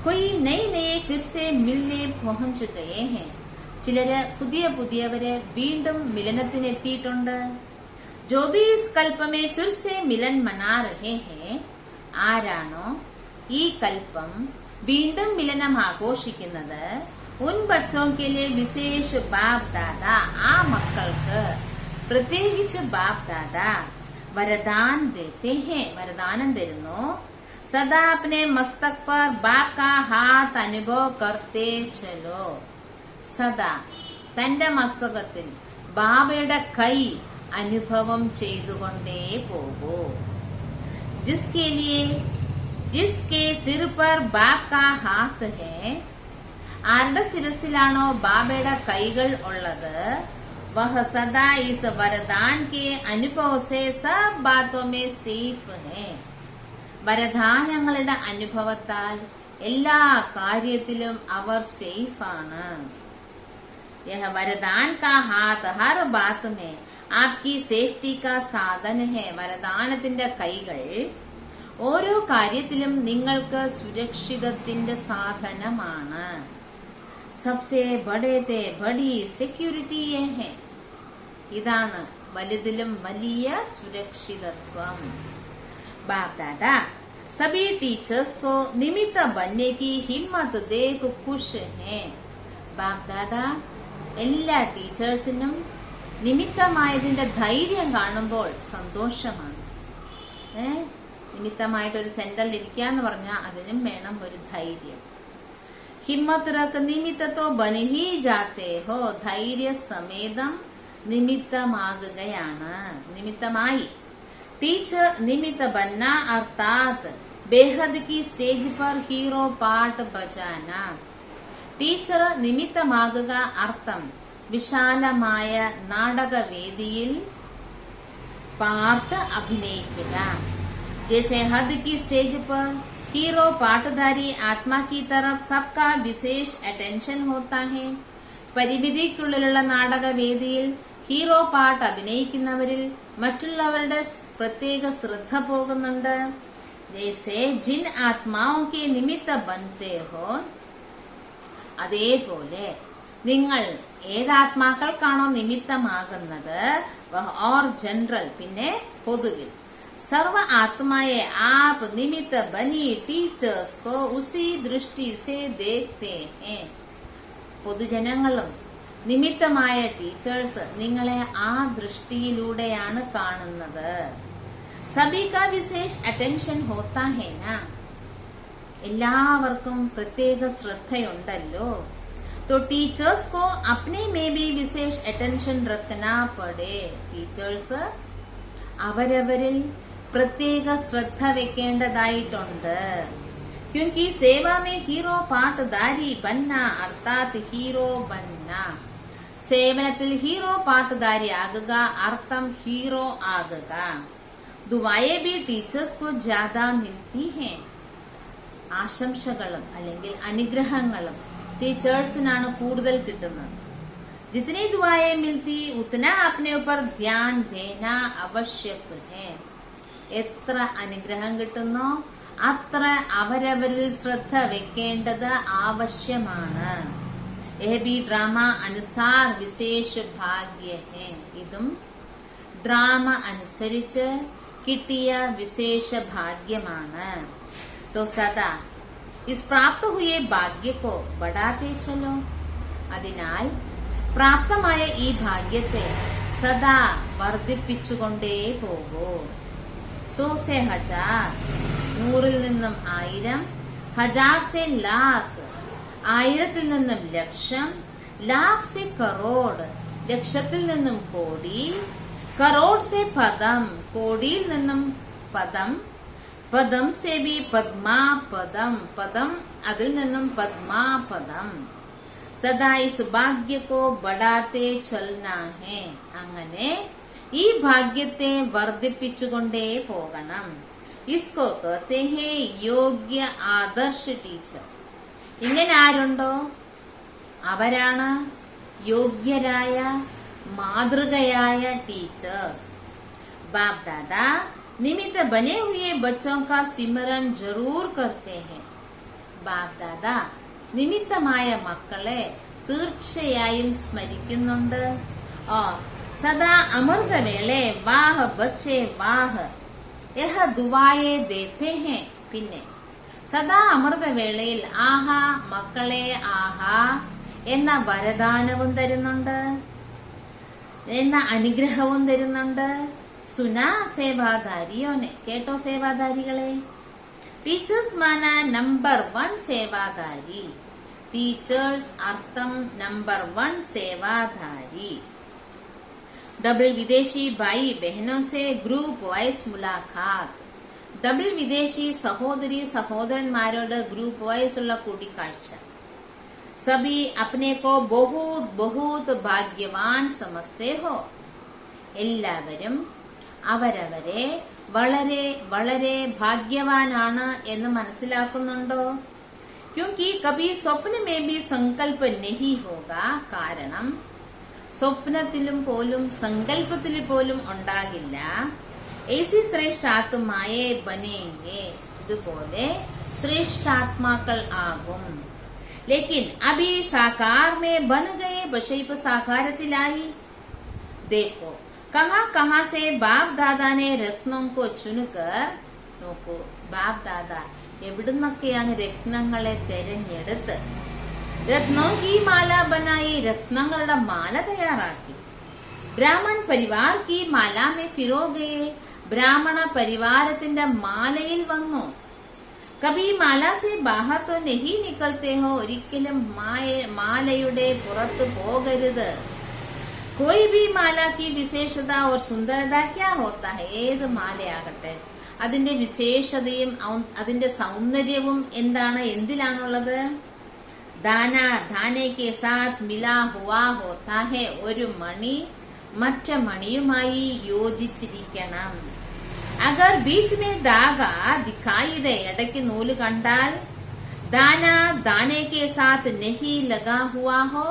കൊയ് നയ് നയേ ഫിർ സെ മിൽനെ പഹുഞ്ച് ഗയേ ഹെ, ചിലര് പുതിയവര് വീണ്ടും മിലനത്തിനെത്തിയിട്ടുണ്ട്. ജോ ഭി ഇസ് കൽപ്പമേ ഫിർ സെ മിലൻ മനാ രഹേ ഹെ, ആരാണോ ഈ കൽപ്പം വീണ്ടും മിലനം ആഘോഷിക്കുന്നത്, ഉൻ ബച്ചോ കെ ലിയേ വിശേഷ ബാപ് ദാദാ, ആ മക്കൾക്ക് പ്രത്യേകിച്ച് ബാപ് ദാദാ വരദാൻ ദേത്തെ ഹെ, വരദാനം തരുന്നു. സദാ അപ്നെ മസ്തക് പർ ബാപ് കാ ഹാത്ത് അനുഭവ് കർത്തേ ചലോ, സദാ തന്റെ മസ്തകത്തിൽ ബാബയുടെ കൈ അനുഭവം ചെയ്തുകൊണ്ടേ പോകൂ. ജിസ്കെ സിർ പർ ബാപ് കാ ഹാത്ത് ഹെ, ആരുടെ ശിരസിലാണോ ബാബയുടെ കൈകൾ ഉള്ളത്, വഹ സദാ ഇസ് വരദാൻ കെ അനുഭവ സെ സബ് ബാതോ മേ സേഫ് ഹെ, വരദാനങ്ങളുടെ അനുഭവത്താൽ എല്ലാ കാര്യത്തിലും അവർ സേഫാണ്. यह वरदान का हाथ हर बात में आपकी സേഫ്റ്റി का സാധന है, വരദാനത്തിന്റെ കൈകൾ ഓരോ കാര്യത്തിലും നിങ്ങൾക്ക് സുരക്ഷിതത്തിന്റെ സാധനമാണ്. സബ്സെ ബഡേത്തെ ബഡി സെക്യൂരിറ്റി ഹെ, ഇതാണ് വലുതിലും വലിയ സുരക്ഷിതത്വം. ബാപ് ദാദാ സബി ടീച്ചേഴ്സ് को निमित्त बनने की हिम्मत देख खुश हैं. ബാപ് ദാദാ എല്ലാ ടീച്ചേഴ്സിനും നിമിത്തമായതിന്റെ ധൈര്യം കാണുമ്പോൾ സന്തോഷമാണ്. നിമിത്തമായിട്ടൊരു സെന്ററിൽ ഇരിക്കാന്ന് പറഞ്ഞാൽ അതിനും വേണം ഒരു ധൈര്യം. ഹിമ്മത്ത് റക്ക് നിമിത്തത്തോ ബനഹി ജാത്തേ ഹോ, ധൈര്യ സമേതം നിമിത്തമാകുകയാണ്, നിമിത്തമായി. ടീച്ചർ നിമിത്ത ബന്ന അർത്ഥാത് ബേഹദ് की स्टेज पर हीरो पार्ट बजाना, ടീച്ചർ നിമിത്തമാകുക അർത്ഥം വിശാലമായ നാടകവേദിയിൽ പാട്ട് അഭിനയിക്കുക. जैसे हद की स्टेज पर हीरो पाटधारी आत्मा की तरफ सबका विशेष अटेंशन होता है. പരിമിതിക്കുള്ളിലുള്ള നാടകവേദിയിൽ ഹീറോ പാട്ട് അഭിനയിക്കുന്നവരിൽ മറ്റുള്ളവരുടെ പ്രത്യേക ശ്രദ്ധ പോകുന്നുണ്ട്. ജैसे जिन आत्माओं के निमित्त बनते हो, അതേപോലെ നിങ്ങൾ ഏതാത്മാക്കൾക്കാണോ നിമിത്തമാകുന്നത്, ഓർ ജനറൽ പിന്നെ പൊതുവിൽ, सर्व आत्माएं आप निमित्त बनी टीचर्स को उसी दृष्टि से देखते हैं. പൊതുജനങ്ങളും നിമിത്തമായ ടീച്ചേഴ്സ് നിങ്ങളെ ആ ദൃഷ്ടിയിലൂടെയാണ് കാണുന്നത്. സഭി കാ വിശേഷ് അറ്റൻഷൻ ഹോത്താ ഹേ നാ, എല്ലാവർക്കും പ്രത്യേക ശ്രദ്ധയുണ്ടല്ലോ. तो टीचर्स को अपने में भी विशेष अटेंशन रखना पड़े. ടീച്ചേഴ്സ് അവരവരിൽ പ്രത്യേക ശ്രദ്ധ വെക്കേണ്ടതായിട്ടുണ്ട്. क्योंकि सेवा में हीरो पाटधारी बनना अर्थात हीरो बनना. സേവനത്തിൽ ഹീറോ പാട്ടുധാരി ആകുക അർത്ഥം ഹീറോ ആകുക. ദുആയെ भी टीचर्स को ज्यादा मिलती हैं. ആശംസകളും അല്ലെങ്കിൽ അനുഗ്രഹങ്ങളും ടീച്ചേഴ്സിനാണ് കൂടുതൽ കിട്ടുന്നത്. जितनी दुआएं मिलती उतना अपने ऊपर ध्यान देना आवश्यक है. എത്ര അനുഗ്രഹം കിട്ടുന്നോ അത്ര അവരവരിൽ ശ്രദ്ധ വെക്കേണ്ടത് ആവശ്യമാണ്. यह भी ड्रामा अनुसार विशेष भाग्य है. ഇതും ഡ്രാമ അനുസരിച്ച് കിട്ടിയ വിശേഷ ഭാഗ്യമാണ്. तो सदा इस प्राप्त हुए भाग्य को बढ़ाते चलो. അതിനാൽ പ്രാപ്തമായ ഈ ഭാഗ്യത്തെ സദാ വർദ്ധിപ്പിച്ചുകൊണ്ടേ പോകൂ. 100 से 1000, 100-ൽ നിന്നും 1000, 1000 से लाख, 1000-ൽ നിന്നും ലക്ഷം, लाख से करोड़, ലക്ഷത്തിൽ നിന്നും കോടി, करोड़ से पदम, കോടിയിൽ നിന്നും പദം, पदम से भी पद्मापदम, പദം അതിൽ നിന്നും പദ്മാപദം. സദാ ഇസ് ഭാഗ്യ കോ ബഡാത്തെ ചൽനാ ഹേ. അങ്ങനെ ഈ ഭാഗ്യത്തെ വർദ്ധിപ്പിച്ചുകൊണ്ടേ പോകണം. ഇസ്കോ കഹത്തെ ഹേ യോഗ്യ ആദർശ ടീച്ചർ. ഇങ്ങനെ ആരുണ്ടോ അവരാണ് യോഗ്യരായ മാതൃകയായ ടീച്ചേഴ്സ്. ബാപ് ദാദാ निमित्त बने हुए बच्चों का सिमरन जरूर करते हैं. ബാപ് ദാദാ നിമിത്തമായ മക്കളെ തീർച്ചയായും സ്മരിക്കുന്നുണ്ട്. സദാ അമൃതവേളെ വാഹ് ബച്ചേ വാഹ് യഹ ദുആയെ ദേത്തെ ഹേ. പിന്നെ സദാ അമൃതവേളയിൽ ആഹാ മക്കളെ ആഹാ എന്ന വരദാനവും തരുന്നുണ്ട്, എന്ന അനുഗ്രഹവും തരുന്നുണ്ട്. സുനാ സേവാധാരിയോനെ, കേട്ടോ സേവാധാരികളെ. ടീച്ചേഴ്സ് മാന നമ്പർ 1 സേവാധാരി. ടീച്ചേഴ്സ് അർത്ഥം നമ്പർ 1 സേവാധാരി. डबल विदेशी भाई बहनों से ग्रुप वाइज मुलाकात. ഡബിൾ വിദേശി സഹോദരി സഹോദരന്മാരോട് ഗ്രൂപ്പ് വൈസ് ഉള്ള കൂടിക്കാഴ്ച. സബി അപ്നെ കോ ബഹുത് ബഹുത് ഭാഗ്യവാൻ സമസ്തേ ഹോ. എല്ലാവരും അവരവരെ വളരെ വളരെ ഭാഗ്യവാനാണ് എന്ന് മനസ്സിലാക്കുന്നുണ്ടോ? ക്യോंकि कभी സ്വപ്ന में भी संकल्प नहीं होगा. കാരണം സ്വപ്നത്തിലും പോലും സങ്കല്പത്തിൽ പോലും ഉണ്ടാകില്ല. ऐसी ശ്രേഷ്ഠാത്മായെ ബനേംഗെ. ഇതുപോലെ ശ്രേഷ്ഠാത്മാക്കൾ ആകും. लेकिन अभी साकार में बन गए. പക്ഷേ ഇപ്പൊ സാകാരത്തിലായി. देखो कहाँ कहाँ से बाप दादा ने रत्नों को चुनकर. നോക്കൂ, ബാപ് ദാദ എവിടുന്നൊക്കെയാണ് രത്നങ്ങളെ തെരഞ്ഞെടുത്ത് രത്നോ കി മാല ബനായി. രത്നങ്ങളുടെ മാല തയ്യാറാക്കി. ബ്രാഹ്മൺ പരിവാർ കി മാല മേ ഫിരോ ഗയേ. ബ്രാഹ്മണ പരിവാരത്തിന്റെ മാലയിൽ വന്നു. കബി മാല സെ ബാഹർ തോ നഹി നിക്കൽത്തെ ഹോ. ഒരിക്കലും മാലയുടെ പുറത്തു പോകരുത്. कोई भी माला की विशेषता और सुंदरता क्या होता है. ഏത് മാലയാകട്ടെ അതിന്റെ വിശേഷതയും അതിന്റെ സൗന്ദര്യവും എന്താണ്, എന്തിലാണുള്ളത്? ദാന ധാനെ കെ സാത്ത് മിലാ ഹുവാ ഹോത്താ ഹെ. ഒരു മണി മറ്റു മണിയുമായി യോജിച്ചിരിക്കണം. അഗർ ബീച്ച് മേ ധാഗ ദിഖായി ദേ, ഇടയ്ക്ക് നൂല് കണ്ടാൽ, ദാന ദാനെ കെ സാത്ത് നഹി ലഗാ ഹുവാ ഹോ,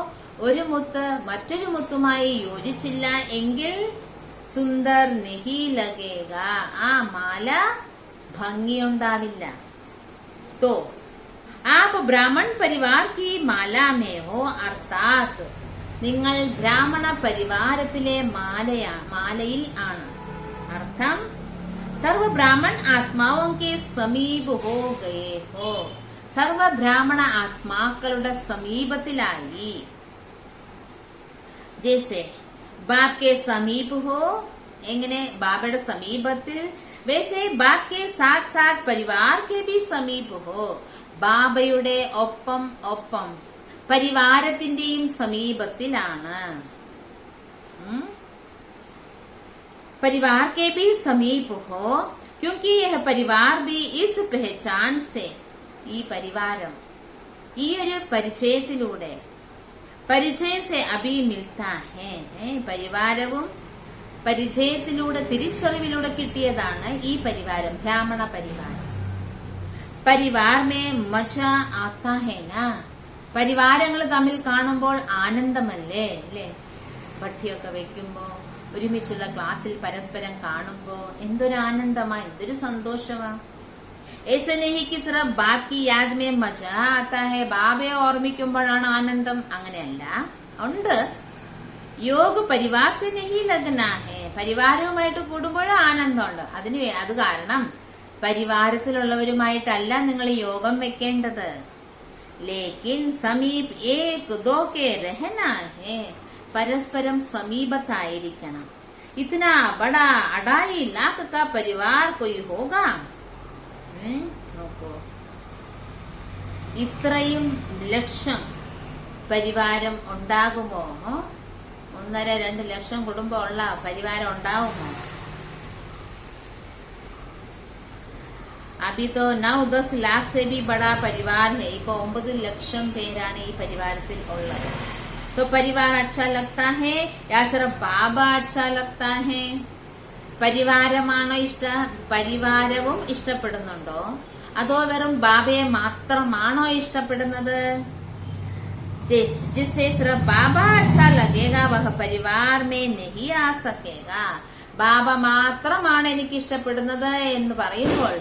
ഒരു മുത്ത് മറ്റൊരു മുത്തുമായി യോജിച്ചില്ല എങ്കിൽ, സുന്ദർ നഹി ലഗേഗ, ആ മാല ഭംഗിയുണ്ടാവില്ല. तो आप ब्राह्मण परिवार की माला में हो, अर्थात നിങ്ങൾ ബ്രാഹ്മണ പരിവാരത്തിലെ മാലയിൽ ആണ്. അർത്ഥം, സർവ ബ്രാഹ്മൺ ആത്മാവോं के समीप हो गए हो, സർവ ബ്രാഹ്മണ ആത്മാക്കളുടെ സമീപത്തിലായി. ജैसे बाप के समीप हो, എങ്ങനെ ബാബയുടെ സമീപത്തിൽ, वैसे बाप के साथ साथ परिवार के भी समीप हो, ബാബയുടെ ഒപ്പം ഒപ്പം പരിവാരത്തിന്റെയും സമീപത്തിലാണ്. परिवार के भी समीप हो, क्योंकि यह परिवार भी इस पहचान से, ഈ പരിവാരം ഈ ഒരു പരിചയത്തിലൂടെ, പരിചയ സെ അഭി മിൽത്താ ഹെ, പരിവാരവും പരിചയത്തിലൂടെ തിരിച്ചറിവിലൂടെ കിട്ടിയതാണ് ഈ പരിവാരം, ബ്രാഹ്മണ പരിവാരം. പരിവാർ മേ മജ ആത്താ ഹെ നാ, പരിവാരങ്ങൾ തമ്മിൽ കാണുമ്പോൾ ആനന്ദമല്ലേ അല്ലേ? ഭട്ടിയൊക്കെ വെക്കുമ്പോ, ഒരുമിച്ചുള്ള ക്ലാസ്സിൽ പരസ്പരം കാണുമ്പോ എന്തൊരു ആനന്ദമാ, എന്തൊരു സന്തോഷമാ. ऐसे नहीं कि सिर्फ बाप की याद में मजा आता है, ബാബയെ ഓർമ്മിക്കുമ്പോഴാണ് ആനന്ദം, അങ്ങനെയല്ല. ഉണ്ട്, योग परिवार से नहीं लगना है, പരിവാരവുമായിട്ട് കൂടുമ്പോഴും ആനന്ദമുണ്ട്. അത് കാരണം പരിവാരത്തിലുള്ളവരുമായിട്ടല്ല നിങ്ങൾ യോഗം വെക്കേണ്ടത്. ലേക്കിൻ സമീപ് ഏക് ദോ കെ രഹനാ ഹേ, പരസ്പരം സമീപത്തായിരിക്കണം. ഇത്നാ ബടാ 2.5 लाख का परिवार कोई होगा, നോക്കൂ, ഇത്രയും ലക്ഷം പരിവാരം ഉണ്ടാകുമോ? 1.5-2 ലക്ഷം കുടുംബമുള്ള പരിവാരം ഉണ്ടാവുമോ? अभी तो 9-10 लाख से भी बड़ा परिवार है. ഇപ്പൊ 9 ലക്ഷം പേരാണ് ഈ പരിവാരത്തിൽ ഉള്ളത്. तो परिवार अच्छा लगता है या सिर्फ बाबा अच्छा लगता है? പരിവാരമാണോ പരിവാരവും ഇഷ്ടപ്പെടുന്നുണ്ടോ, അതോ വെറും ബാബയെ മാത്രമാണോ ഇഷ്ടപ്പെടുന്നത്? जिससे सिर्फ बाबा अच्छा लगेगा वह परिवार में नहीं आ सकेगा. ബാബ മാത്രമാണ് എനിക്ക് ഇഷ്ടപ്പെടുന്നത് എന്ന് പറയുമ്പോൾ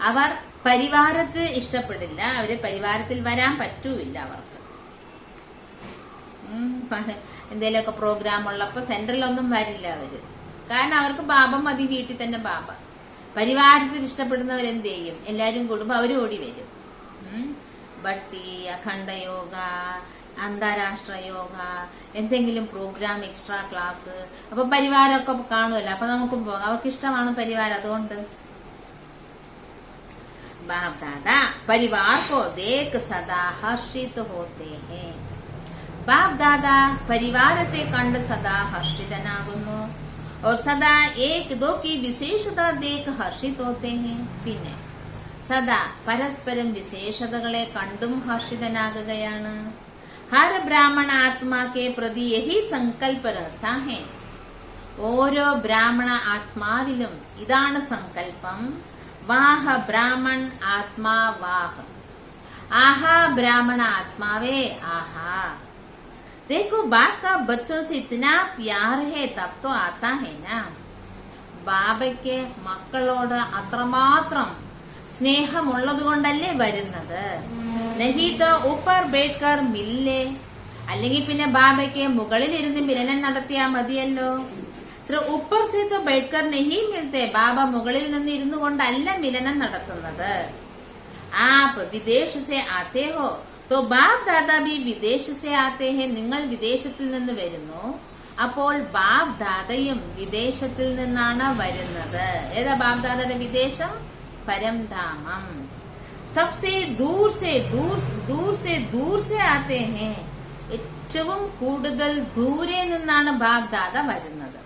അവർ പരിവാരത്തെ ഇഷ്ടപ്പെടില്ല, അവര് പരിവാരത്തിൽ വരാൻ പറ്റൂല്ല. അവർക്ക് എന്തെങ്കിലുമൊക്കെ പ്രോഗ്രാം ഉള്ളപ്പോ സെന്ററിലൊന്നും വരില്ല അവര്, കാരണം അവർക്ക് ബാബ മതി, വീട്ടിൽ തന്നെ ബാബ. പരിവാരത്തിൽ ഇഷ്ടപ്പെടുന്നവരെന്ത് ചെയ്യും? എല്ലാരും കൂടുമ്പോ അവര് ഓടി വരും. ഭട്ടി, അഖണ്ഡ യോഗ, അന്താരാഷ്ട്ര യോഗ, എന്തെങ്കിലും പ്രോഗ്രാം, എക്സ്ട്രാ ക്ലാസ്, അപ്പൊ പരിവാരമൊക്കെ കാണുമല്ലോ, അപ്പൊ നമുക്കും പോകാം. അവർക്ക് ഇഷ്ടമാണ് പരിവാരം, അതുകൊണ്ട്. ബാബ് ദാദാ പരിവാർ കോ ദേഖ് സദാ ഹർഷിത് ഹോത്തെ ഹേ. ബാബ് ദാദാ പരിവാരത്തെ കണ്ട് സദാ ഹർഷിതനാകുന്നു. और सदा एक दो की विशेषता देख हर्षित होते हैं. പിന്നെ സദാ പരസ്പരം വിശേഷതകളെ കണ്ടും ഹർഷിതനാകുകയാണ്. ഹർ ബ്രാഹ്മണ ആത്മാ കെ പ്രതി യഹി സങ്കല്പ रहता है. ഓരോ ബ്രാഹ്മണ ആത്മാവിലും ഇതാണ് സങ്കല്പം. വാഹ ബ്രാഹ്മൺ ആത്മാ വാഹ, ആഹാ ബ്രാഹ്മണ ആത്മാവേ ആഹാ. देखो बाप का बच्चों से इतना प्यार है तब तो आता है ना. ബാബയ്ക്ക് മക്കളോട് അത്രമാത്രം സ്നേഹമുള്ളത് കൊണ്ടല്ലേ വരുന്നത്. നഹി തോ ഊപ്പർ ബൈഠ്കർ മിൽലെ, അല്ലെങ്കിൽ പിന്നെ ബാബയ്ക്ക് മുകളിൽ ഇരുന്ന് മിലനം നടത്തിയാ മതിയല്ലോ. ഊപ്പർ സേ തോ ബൈഠ്കർ നഹി മിൽത്തെ, ബാബ മുകളിൽ നിന്ന് ഇരുന്നു കൊണ്ടല്ല മിലനം നടത്തുന്നത്. ആപ് വിദേശ സേ ആത്തെ ഹോ तो बाप दादा भी विदेश से आते हैं. നിങ്ങൾ വിദേശത്തിൽ നിന്ന് വരുന്നു, അപ്പോൾ ബാബ് ദാദയും വിദേശത്തിൽ നിന്നാണ് വരുന്നത്. ഏതാ ബാബ് ദാദയുടെ വിദേശം? പരംധാമം. सबसे दूर से दूर से आते हैं. ഏറ്റവും കൂടുതൽ ദൂരെ നിന്നാണ് ബാബ് ദാദ വരുന്നത്.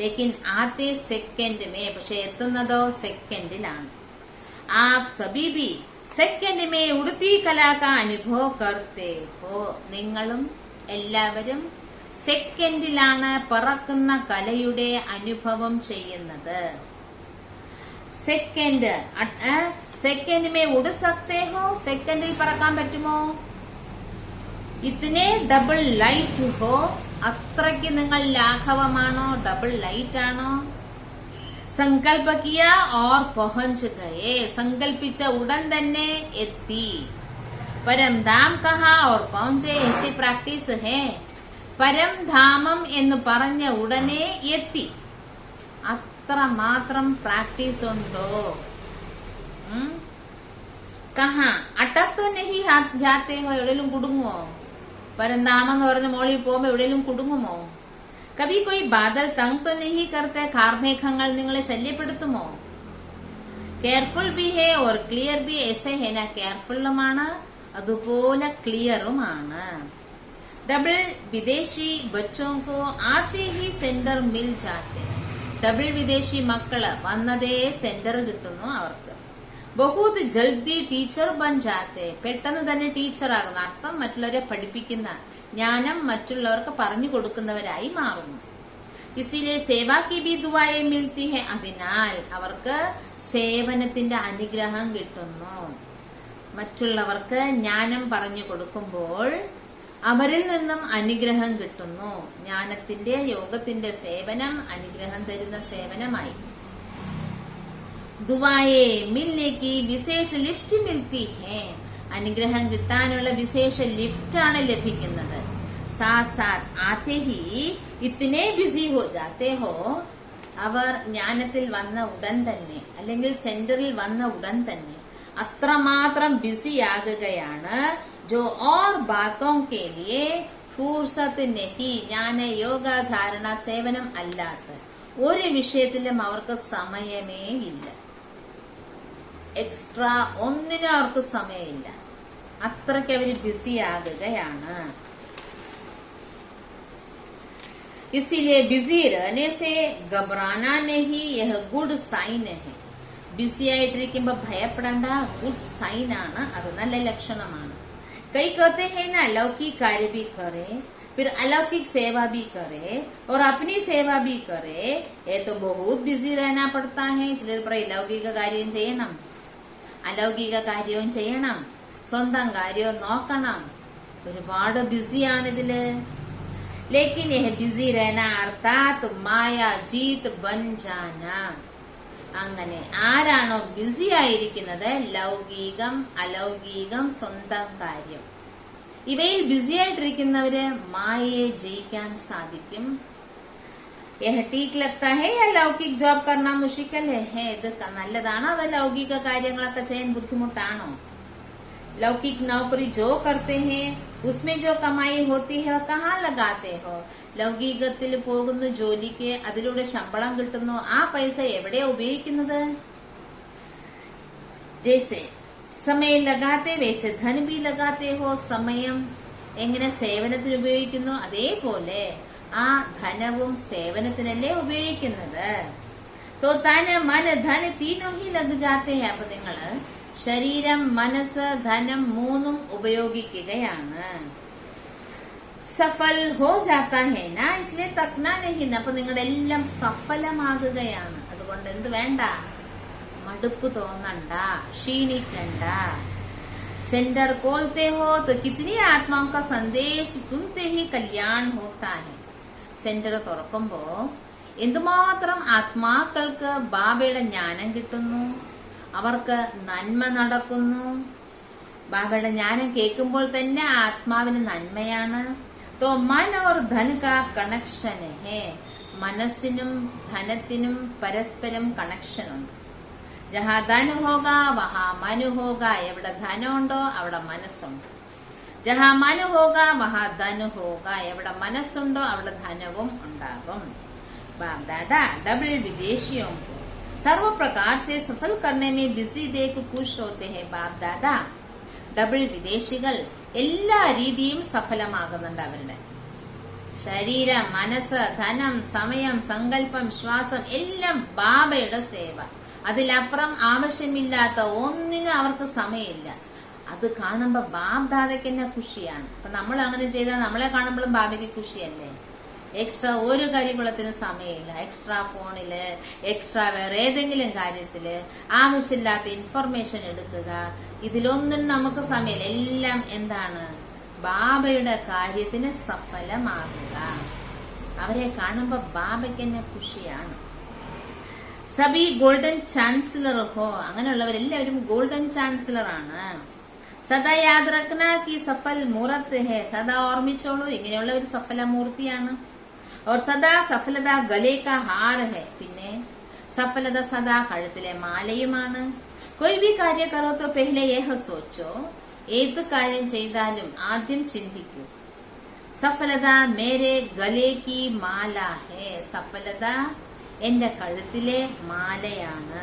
ലേക്കിൻ ആത്തെ സെക്കൻഡ് മേ, പക്ഷെ എത്തുന്നതോ സെക്കൻഡിലാണ്. ആപ് സബി ഭി സെക്കൻഡ് മേ ഉടുത്തി കലാ കാ അനുഭവ കർത്തേ ഹോ. നിങ്ങളും എല്ലാവരും സെക്കൻഡിലാണ് പറക്കുന്ന കലയുടെ അനുഭവം ചെയ്യുന്നത്. സെക്കൻഡ് മേ ഉട് സക്തേ ഹോ. സെക്കൻഡിൽ പറക്കാൻ പറ്റുമോ? ഇത്തിനെ ഡബിൾ ലൈറ്റ് ഹോ. അത്രയ്ക്ക് നിങ്ങൾ ലാഘവമാണോ? ഡബിൾ ലൈറ്റ് ആണോ? സങ്കൽപ്പ കിയ ഓർ പഹഞ്ച് ഗയേ. സങ്കൽപ്പിച്ച ഉടൻ തന്നെ എത്തി. പരംധാം കഹാ ഓർ പहुंचे. ऐसी പ്രാക്ടീസ് ഹേ. പരംധാമം എന്ന് പറഞ്ഞ ഉടനെ എത്തി. അത്ര മാത്രം പ്രാക്ടീസ് ഉണ്ടോ? കഹാ അടക്ക് നഹി ജാത്തേ ഹോ. എവിടെയും കുടുങ്ങുമോ? പരന്താമം എന്ന് പറഞ്ഞ മോളിൽ പോകുമ്പോ എവിടെയും കുടുങ്ങുമോ? കവി കൊയ് ബാദൽ തങ് തോ നഹി കർത്തെ. കാർമേഘങ്ങൾ നിങ്ങളെ ശല്യപ്പെടുത്തുമോ? കെയർഫുൾ ബി ഹേ ഓർ ക്ലിയർ ബി. എസെ ഹേ ന. കെയർഫുള്ളുമാണ് അതുപോലെ ക്ലിയറുമാണ്. ഡബിൾ വിദേശി ബച്ചോं को आते ही സെന്റർ മിൽ ജാത്തെ. ഡബിൾ വിദേശി മക്കള് വന്നതേ സെന്റർ കിട്ടുന്നു അവർക്ക്. ബഹുത് ജൽദി ടീച്ചർ ബൻ ജാത്തെ. പെട്ടെന്ന് തന്നെ ടീച്ചർ ആകുന്ന അർത്ഥം മറ്റുള്ളവരെ പഠിപ്പിക്കുന്ന, ജ്ഞാനം മറ്റുള്ളവർക്ക് പറഞ്ഞു കൊടുക്കുന്നവരായി മാറുന്നു. ഇസിലെ സേവാക്കി ബി ദുആയെ മിൽത്തി ഹെ. അതിനാൽ അവർക്ക് സേവനത്തിന്റെ അനുഗ്രഹം കിട്ടുന്നു. മറ്റുള്ളവർക്ക് ജ്ഞാനം പറഞ്ഞു കൊടുക്കുമ്പോൾ അവരിൽ നിന്നും അനുഗ്രഹം കിട്ടുന്നു. ജ്ഞാനത്തിന്റെ യോഗത്തിന്റെ സേവനം അനുഗ്രഹം തരുന്ന സേവനമായി. ദുആയെ മിൽനെക്കി വിശേഷ ലിഫ്റ്റ് മിൽത്തി ഹേ. അനുഗ്രഹം കിട്ടാനുള്ള വിശേഷ ലിഫ്റ്റാണ് ലഭിക്കുന്നത്. സാത്ത് സാത്ത് ആത്തെ ഹി ഇത്തിനെ ബിസി ഹോ ജാത്തെ ഹോ. അവർ ജ്ഞാനത്തിൽ വന്ന ഉടൻ തന്നെ അല്ലെങ്കിൽ സെന്ററിൽ വന്ന ഉടൻ തന്നെ അത്രമാത്രം ബിസി ആകുകയാണ്. ജോ ഓർ ബാത്തോं के लिए ഫുർസത്ത് നഹി. ജ്ഞാന യോഗ ധാരണ സേവനം അല്ലാത്ത ഒരു വിഷയത്തിലും അവർക്ക് സമയമേ ഇല്ല. എക്സ്ട്രാ ഒന്നിനും അവർക്ക് സമയമില്ല. അത്രയ്ക്ക് അവര് ബിസി ആകുകയാണ്. इसीलिए बिजी रहने से घबराना नहीं, यह गुड സൈൻ है. ബിസി ആയിട്ടിരിക്കുമ്പോ ഭയപ്പെടേണ്ട, ഗുഡ് സൈൻ ആണ്, അത് നല്ല ലക്ഷണമാണ്. कई कहते हैं ना अलौकिक कार्य भी करे फिर अलौकिक सेवा भी करे और अपनी सेवा भी करे. ये तो बहुत बिजी रहना पड़ता है. ചിലർ പറയും ലൗകിക കാര്യം ചെയ്യണം, അലൗകിക കാര്യവും ചെയ്യണം, സ്വന്തം കാര്യവും നോക്കണം, ഒരുപാട് ബിസിയാണിതില്. लेकिन यह बिजी रहना अर्थात माया जीत बन जाना. അങ്ങനെ ആരാണോ ബിസി ആയിരിക്കുന്നത്, ലൗകികം അലൗകികം സ്വന്തം കാര്യം ഇവയിൽ ബിസി ആയിട്ടിരിക്കുന്നവര് മായയെ ജയിക്കാൻ സാധിക്കും. यह ठीक लगता है या ലൗകിക് ജോബ് करना मुश्किल है. ഇത് നല്ലതാണോ അതോ ലൗകിക കാര്യങ്ങളൊക്കെ ചെയ്യാൻ ബുദ്ധിമുട്ടാണോ? लौकिक नौकरी जो करते हैं उसमें जो कमाई होती है वो कहाँ लगाते हो. ലൗകികത്തിൽ പോകുന്ന ജോലിക്ക് അതിലൂടെ ശമ്പളം കിട്ടുന്നു, ആ പൈസ എവിടെയാ ഉപയോഗിക്കുന്നത്? ജैसे समय लगाते वैसे धन भी लगाते हो. സമയം എങ്ങനെ സേവനത്തിന് ഉപയോഗിക്കുന്നു അതേപോലെ ആ ധനവും സേവനത്തിനല്ലേ ഉപയോഗിക്കുന്നത്. तो तन मन धन तीनों ही लग जाते हैं. അപ്പൊ നിങ്ങള് ശരീരം മനസ്സ് ധനം മൂന്നും ഉപയോഗിക്കുകയാണ്. സഫൽ ഹോ ജാത്താ ഹേ നാ ഇസ്ലിയെ തക്നാ നഹി. അപ്പൊ നിങ്ങളുടെ എല്ലാം സഫലമാകുകയാണ്. അതുകൊണ്ട് എന്ത് വേണ്ട, മടുപ്പ് തോന്നണ്ട, ക്ഷീണിക്കണ്ട. സെന്റർ കോൽത്തെ ഹോ तो कितनी आत्माओं का संदेश सुनते ही कल्याण होता है. സെന്റർ തുറക്കുമ്പോ എന്തുമാത്രം ആത്മാക്കൾക്ക് ബാബയുടെ ജ്ഞാനം കിട്ടുന്നു, അവർക്ക് നന്മ നടക്കുന്നു. ബാബയുടെ ജ്ഞാനം കേൾക്കുമ്പോൾ തന്നെ ആത്മാവിന് നന്മയാണ്. तो मन और धन का कनेक्शन है. മനസ്സിനും ധനത്തിനും പരസ്പരം കണക്ഷൻ ഉണ്ട്. ജഹാ ധൻ ഹോഗ വഹാ മനു ഹോഗ. എവിടെ ധനമുണ്ടോ അവിടെ മനസ്സുണ്ട്. ജഹാ മനു ഹോഗ വഹാ ധൻ ഹോഗ. എവിടെ മനസ്സുണ്ടോ അവിടെ ധനവും ഉണ്ടാകും. बाप दादा डबल विदेशियों को सर्व प्रकार से सफल करने में बिजी देख खुश होते हैं. बाप दादा ഡബിൾ വിദേശികൾ എല്ലാ രീതിയും സഫലമാകുന്നുണ്ട്. അവരുടെ ശരീരം മനസ്സ് ധനം സമയം സങ്കല്പം ശ്വാസം എല്ലാം ബാബയുടെ സേവ. അതിലപ്പുറം ആവശ്യമില്ലാത്ത ഒന്നിനും അവർക്ക് സമയമില്ല. അത് കാണുമ്പോ ബാബ്ദാദയ്ക്ക് തന്നെ ഖുഷിയാണ്. അപ്പൊ നമ്മൾ അങ്ങനെ ചെയ്താൽ നമ്മളെ കാണുമ്പോഴും ബാബയ്ക്ക് ഖുഷിയല്ലേ. എക്സ്ട്രാ ഒരു കരിക്കുളത്തിന് സമയമില്ല. എക്സ്ട്രാ ഫോണില്, എക്സ്ട്രാ വേറെ ഏതെങ്കിലും കാര്യത്തില് ആവശ്യമില്ലാത്ത ഇൻഫർമേഷൻ എടുക്കുക, ഇതിലൊന്നും നമുക്ക് സമയമില്ല. എല്ലാം എന്താണ്? ബാബയുടെ കാര്യത്തിന് സഫലമാകുക. അവരെ കാണുമ്പോ ബാബയ്ക്ക് തന്നെ ഖുഷിയാണ്. സബി ഗോൾഡൻ ചാൻസലർ ഹോ, അങ്ങനെയുള്ളവരെല്ലാവരും ഗോൾഡൻ ചാൻസലർ ആണ്. സദാ യാദ് റഖ്ന കി സഫൽ മൂർത്ത് ഹെ, സദാ ഓർമ്മിച്ചോളൂ ഇങ്ങനെയുള്ള ഒരു സഫല മൂർത്തിയാണ്. ഓർ സദാ സഫലത ഗലേ കാ ഹാർ ഹെ, പിന്നെ സഫലത സദാ കഴുത്തിലെ മാലയുമാണ്. കൊയ് ഭി കാര്യ കറോ തോ പെഹ്ലെ യഹ് സോച്ചോ, ഏത് കാര്യം ചെയ്താലും ആദ്യം ചിന്തിക്കൂ, സഫലത മേരെ ഗലേ കി മാല ഹെ, സഫലത എന്റെ കഴുത്തിലെ മാലയാണ്.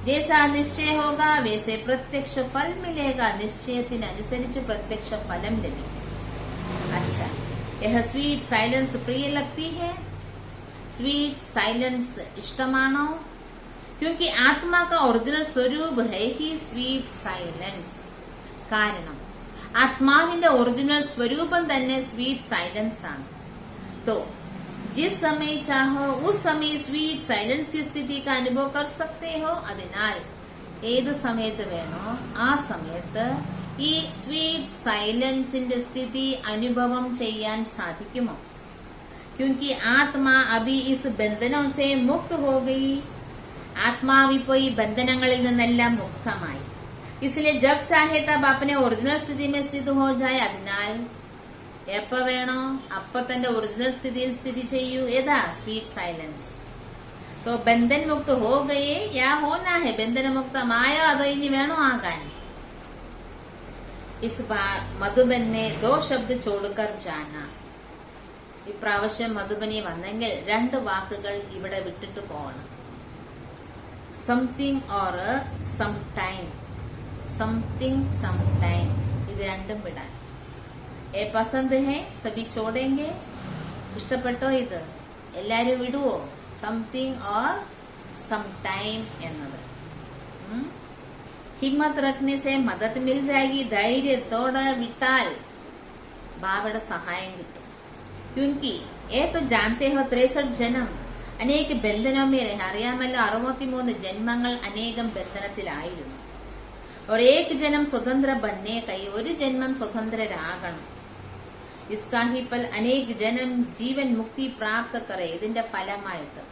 ജേസാ നിശ്ചയ ഹോഗ വൈസേ പ്രത്യക്ഷ ഫൽ മിലേഗ, നിശ്ചയത്തിനനുസരിച്ച് പ്രത്യക്ഷ ഫലം ലഭിക്കും. अच्छा, यह स्वीट साइलेंस प्रिय लगती है? स्वीट साइलेंस इष्टमानो? क्योंकि आत्मा का ओरिजिनल स्वरूप है ही स्वीट साइलेंस. കാരണം ആത്മാവിന്റെ ഒറിജിനൽ സ്വരൂപം തന്നെ സ്വീറ്റ് സൈലൻസ് ആണ്. तो जिस समय चाहो उस समय स्वीट साइलेंस की स्थिति का अनुभव कर सकते हो. അതിനാൽ ഏത് സമയത്ത് വേണോ ആ സമയത്ത് ഈ സ്വീറ്റ് സൈലൻസിന്റെ സ്ഥിതി അനുഭവം ചെയ്യാൻ സാധിക്കുമോ? क्योंकि आत्मा अभी इस बंधनों से मुक्त हो गई. ആത്മാവിപ്പോ ഈ ബന്ധനങ്ങളിൽ നിന്നെല്ലാം മുക്തമായി. इसलिए जब चाहे तब अपने ओरिजिनल स्थिति में स्थित हो जाए. അതിനാൽ എപ്പോ വേണോ അപ്പൊ തന്റെ ഒറിജിനൽ സ്ഥിതിയിൽ സ്ഥിതി ചെയ്യൂ. ഏതാ? Sweet silence. तो बंधन मुक्त हो गए या होना है? बंधन मुक्तമായോ അതോ ഇനി വേണോ ആകാൻ? इस बार मधुबन में 2 शब्द छोड़कर जाना. ഇപ്രാവശ്യം മധുബനി വന്നെങ്കിൽ 2 വാക്കുകൾ ഇവിടെ വിട്ടിട്ട് പോകണം. Something or some time. Something some time, ഇത് രണ്ടും വിടാൻ. ഏ പസന്ത് ഹേ സബി ചോടേങ്കെ. ഇഷ്ടപ്പെട്ടോ ഇത്? എല്ലാരും വിടുവോ? സംതിങ് ഓർ സം ടൈം എന്നത്. ഹിമ്മത്ത് റഖ്നെ സെ മദത് മിൽ ജായേഗി. ധൈര്യത്തോടെ വിട്ടാൽ ബാബയുടെ സഹായം കിട്ടും. क्योंकि ये तो जानते हो 63 ജന്മം അനേക ബന്ധനോ മേ രഹേ. അറിയാമല്ലോ 63 ജന്മങ്ങൾ അനേകം ബന്ധനത്തിലായിരുന്നു. और एक जन्म स्वतंत्र बनने का, ഒരു ജന്മം സ്വതന്ത്രരാകണം. इसका ही फल अनेक जन्म जीवन मुक्ति प्राप्त करे. ഇതിന്റെ ഫലമായിട്ട്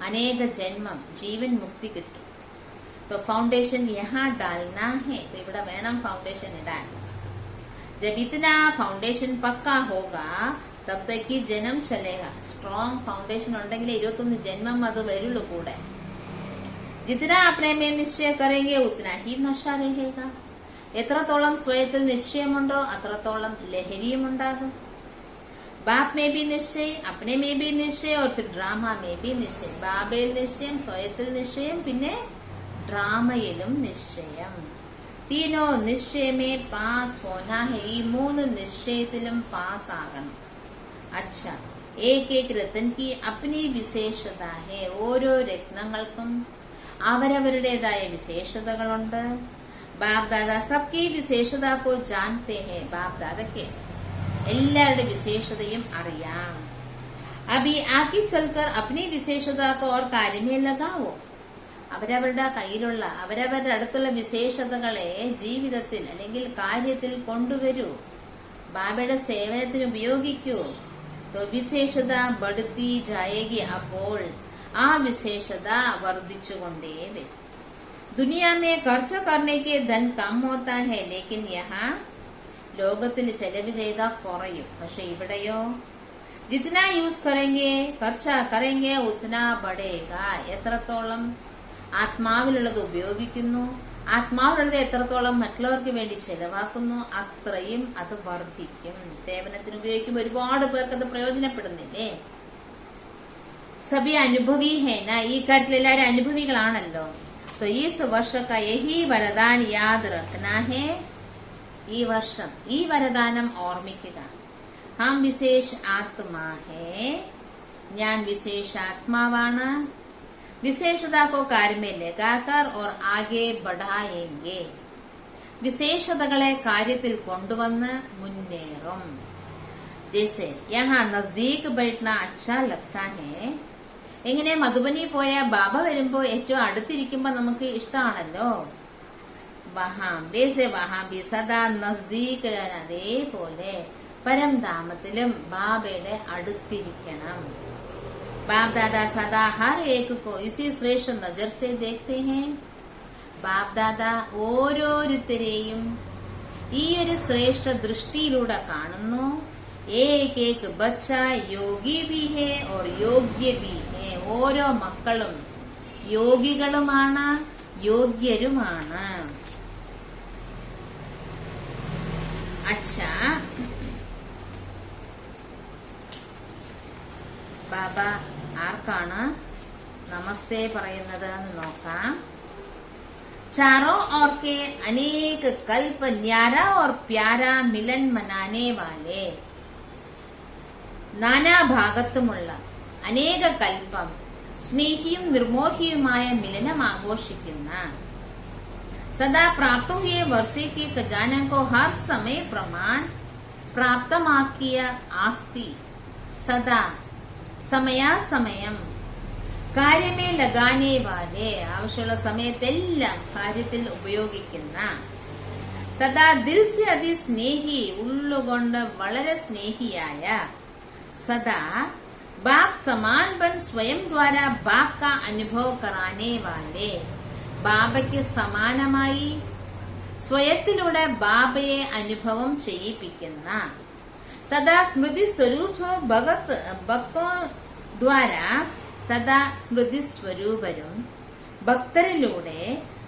അനേക ജന്മം ജീവൻ മുക്തി കിട്ടും. तो फाउंडेशन यहाँ डालना है. तो ഇവിടെ വേണം ഫൗണ്ടേഷൻ ഇടാൻ. जब इतना फाउंडेशन पक्का होगा तब तक ही जन्म चलेगा. स्ट्रॉन्ग फाउंडेशन ഉണ്ടെങ്കിൽ 21 ജന്മം അത് വരുള്ളൂ കൂടെ. जितना अपने में निश्चय करेंगे उतना ही नशा रहेगा. എത്രത്തോളം സ്വയത്തിൽ നിശ്ചയമുണ്ടോ അത്രത്തോളം ലഹരിയും ഉണ്ടാകും. बाप में भी निश्चय, अपने में भी निश्चय और फिर ड्रामा में भी निश्चय. ബാബയിൽ നിശ്ചയം, സ്വയത്തിൽ നിശ്ചയം, പിന്നെ ഡ്രാമയിലും നിശ്ചയം. तीनों निश्चय में पास होना है. ഈ 3 നിശ്ചയത്തിലും പാസ് ആകണം. अच्छा, एक एक रत्न की अपनी विशेषता है. ഓരോ രത്നങ്ങൾക്കും അവരവരുടേതായ വിശേഷതകളുണ്ട്. ബാപ് ദാദാ സബ്കി വിശേഷത കോ ജാൻതേ ഹേ. ബാപ് ദാദയ്ക്ക് എല്ലാവരുടെ വിശേഷതയും അറിയാം. അബി ആക്കി ചൽക്കർ അപ്നി വിശേഷത കോ ഓർ കാര്യമേ ലഗാവോ. അവരവരുടെ കയ്യിലുള്ള അവരവരുടെ അടുത്തുള്ള വിശേഷതകളെ ജീവിതത്തിൽ അല്ലെങ്കിൽ കാര്യത്തിൽ കൊണ്ടുവരൂ. ബാബയുടെ സേവനത്തിന് ഉപയോഗിക്കൂ. तो വിശേഷത ബഡ്തി ജായേഗി. അപ്പോൾ ആ വിശേഷത വർദ്ധിച്ചുകൊണ്ടേ വരും. दुनिया में खर्च करने के धन कम होता है, लेकिन यहाँ ലോകത്തിൽ ചെലവ് ചെയ്താൽ കുറയും. പക്ഷെ ഇവിടെയോ जितना यूज करेंगे खर्च करेंगे उतना बढ़ेगा. എത്രത്തോളം ആത്മാവിലുള്ളത് ഉപയോഗിക്കുന്നു, ആത്മാവിലുള്ളത് എത്രത്തോളം മറ്റുള്ളവർക്ക് വേണ്ടി ചെലവാക്കുന്നു, അത്രയും അത് വർദ്ധിക്കും. സേവനത്തിന് ഉപയോഗിക്കുമ്പോൾ ഒരുപാട് പേർക്ക് അത് പ്രയോജനപ്പെടുന്നില്ലേ? സബി അനുഭവി ഹേന. ഈ കാര്യത്തിൽ എല്ലാവരും അനുഭവികളാണല്ലോ. तो इस वर्ष का यही वरदान याद रखना है. ഈ വർഷം ഈ വരദാനം ഓർമ്മിക്കുക. ഹം വിശേഷ ആത്മാ ഹേ. ഞാൻ വിശേഷ ആത്മാവാണ്. विशेषता को कार्य में लगाकर और आगे बढ़ाएंगे. വിശേഷതകളെ കാര്യത്തിൽ കൊണ്ടുവന്ന് മുന്നേറും. जैसे यहाँ नजदीक बैठना अच्छा लगता है. എങ്ങനെ മധുബനി പോയ ബാബ വരുമ്പോ ഏറ്റവും അടുത്തിരിക്കുമ്പോ നമുക്ക് ഇഷ്ടമാണല്ലോ. വഹാം വൈസെ വഹാം ബി സദാ നസ്ദീക്, അതേപോലെ പരംധാമത്തിലും ബാബയുടെ അടുത്തിരിക്കണം. बाप दादा सदा हर एक को इसी श्रेष्ठ नजर से देखते हैं. ബാപ് ദാദ ഓരോരുത്തരെയും ഈ ഒരു ശ്രേഷ്ഠ ദൃഷ്ടിയിലൂടെ കാണുന്നു. ഏക് ഏക് ബച്ച യോഗി ഭി ഹേ ഓർ യോഗ്യ ഭി ഹേ. ഓരോ മക്കളും യോഗികളുമാണ്, യോഗ്യരുമാണ്. അച്ഛാ, ബാബ ആർക്കാണ് നമസ്തേ പറയുന്നത് എന്ന് നോക്കാം. चारों ओर के अनेक कल्प न्यारा और प्यारा मिलन मनाने वाले. നാനാഭാഗത്തുമുള്ള അനേക കൽപ്പം സ്നേഹിയും നിർമോഹിയുമായ മിലനം ആഘോഷിക്കുന്ന, സദാ പ്രാപ്ത हुए वर्षे के खजाना को हर समय प्रमाण പ്രാപ്തമാക്കിയ ആസ്തി, സദാ സമയാസമയം കാര്യമേ ലഗാനെ വാലെ, ആവശ്യമുള്ള സമയത്തെല്ലാം കാര്യത്തിൽ ഉപയോഗിക്കുന്ന, സദാ ദിൽ സെ അതി സ്നേഹി, ഉള്ളുകൊണ്ട് വളരെ സ്നേഹിയായ, സദാ ബാപ് സമാൻ ബൻ സ്വയം ദ്വാര ബാപ് കാ അനുഭവ കറാനെ വാലെ, ബാബയ്ക്ക് സമാനമായി സ്വയത്തിലൂടെ ബാബയെ അനുഭവം ചെയ്യിപ്പിക്കുന്ന, സദാ സ്മൃതി സ്വരൂപ ഭക്തോ ദ്വാര, സദാ സ്മൃതി സ്വരൂപരും ഭക്തരിലൂടെ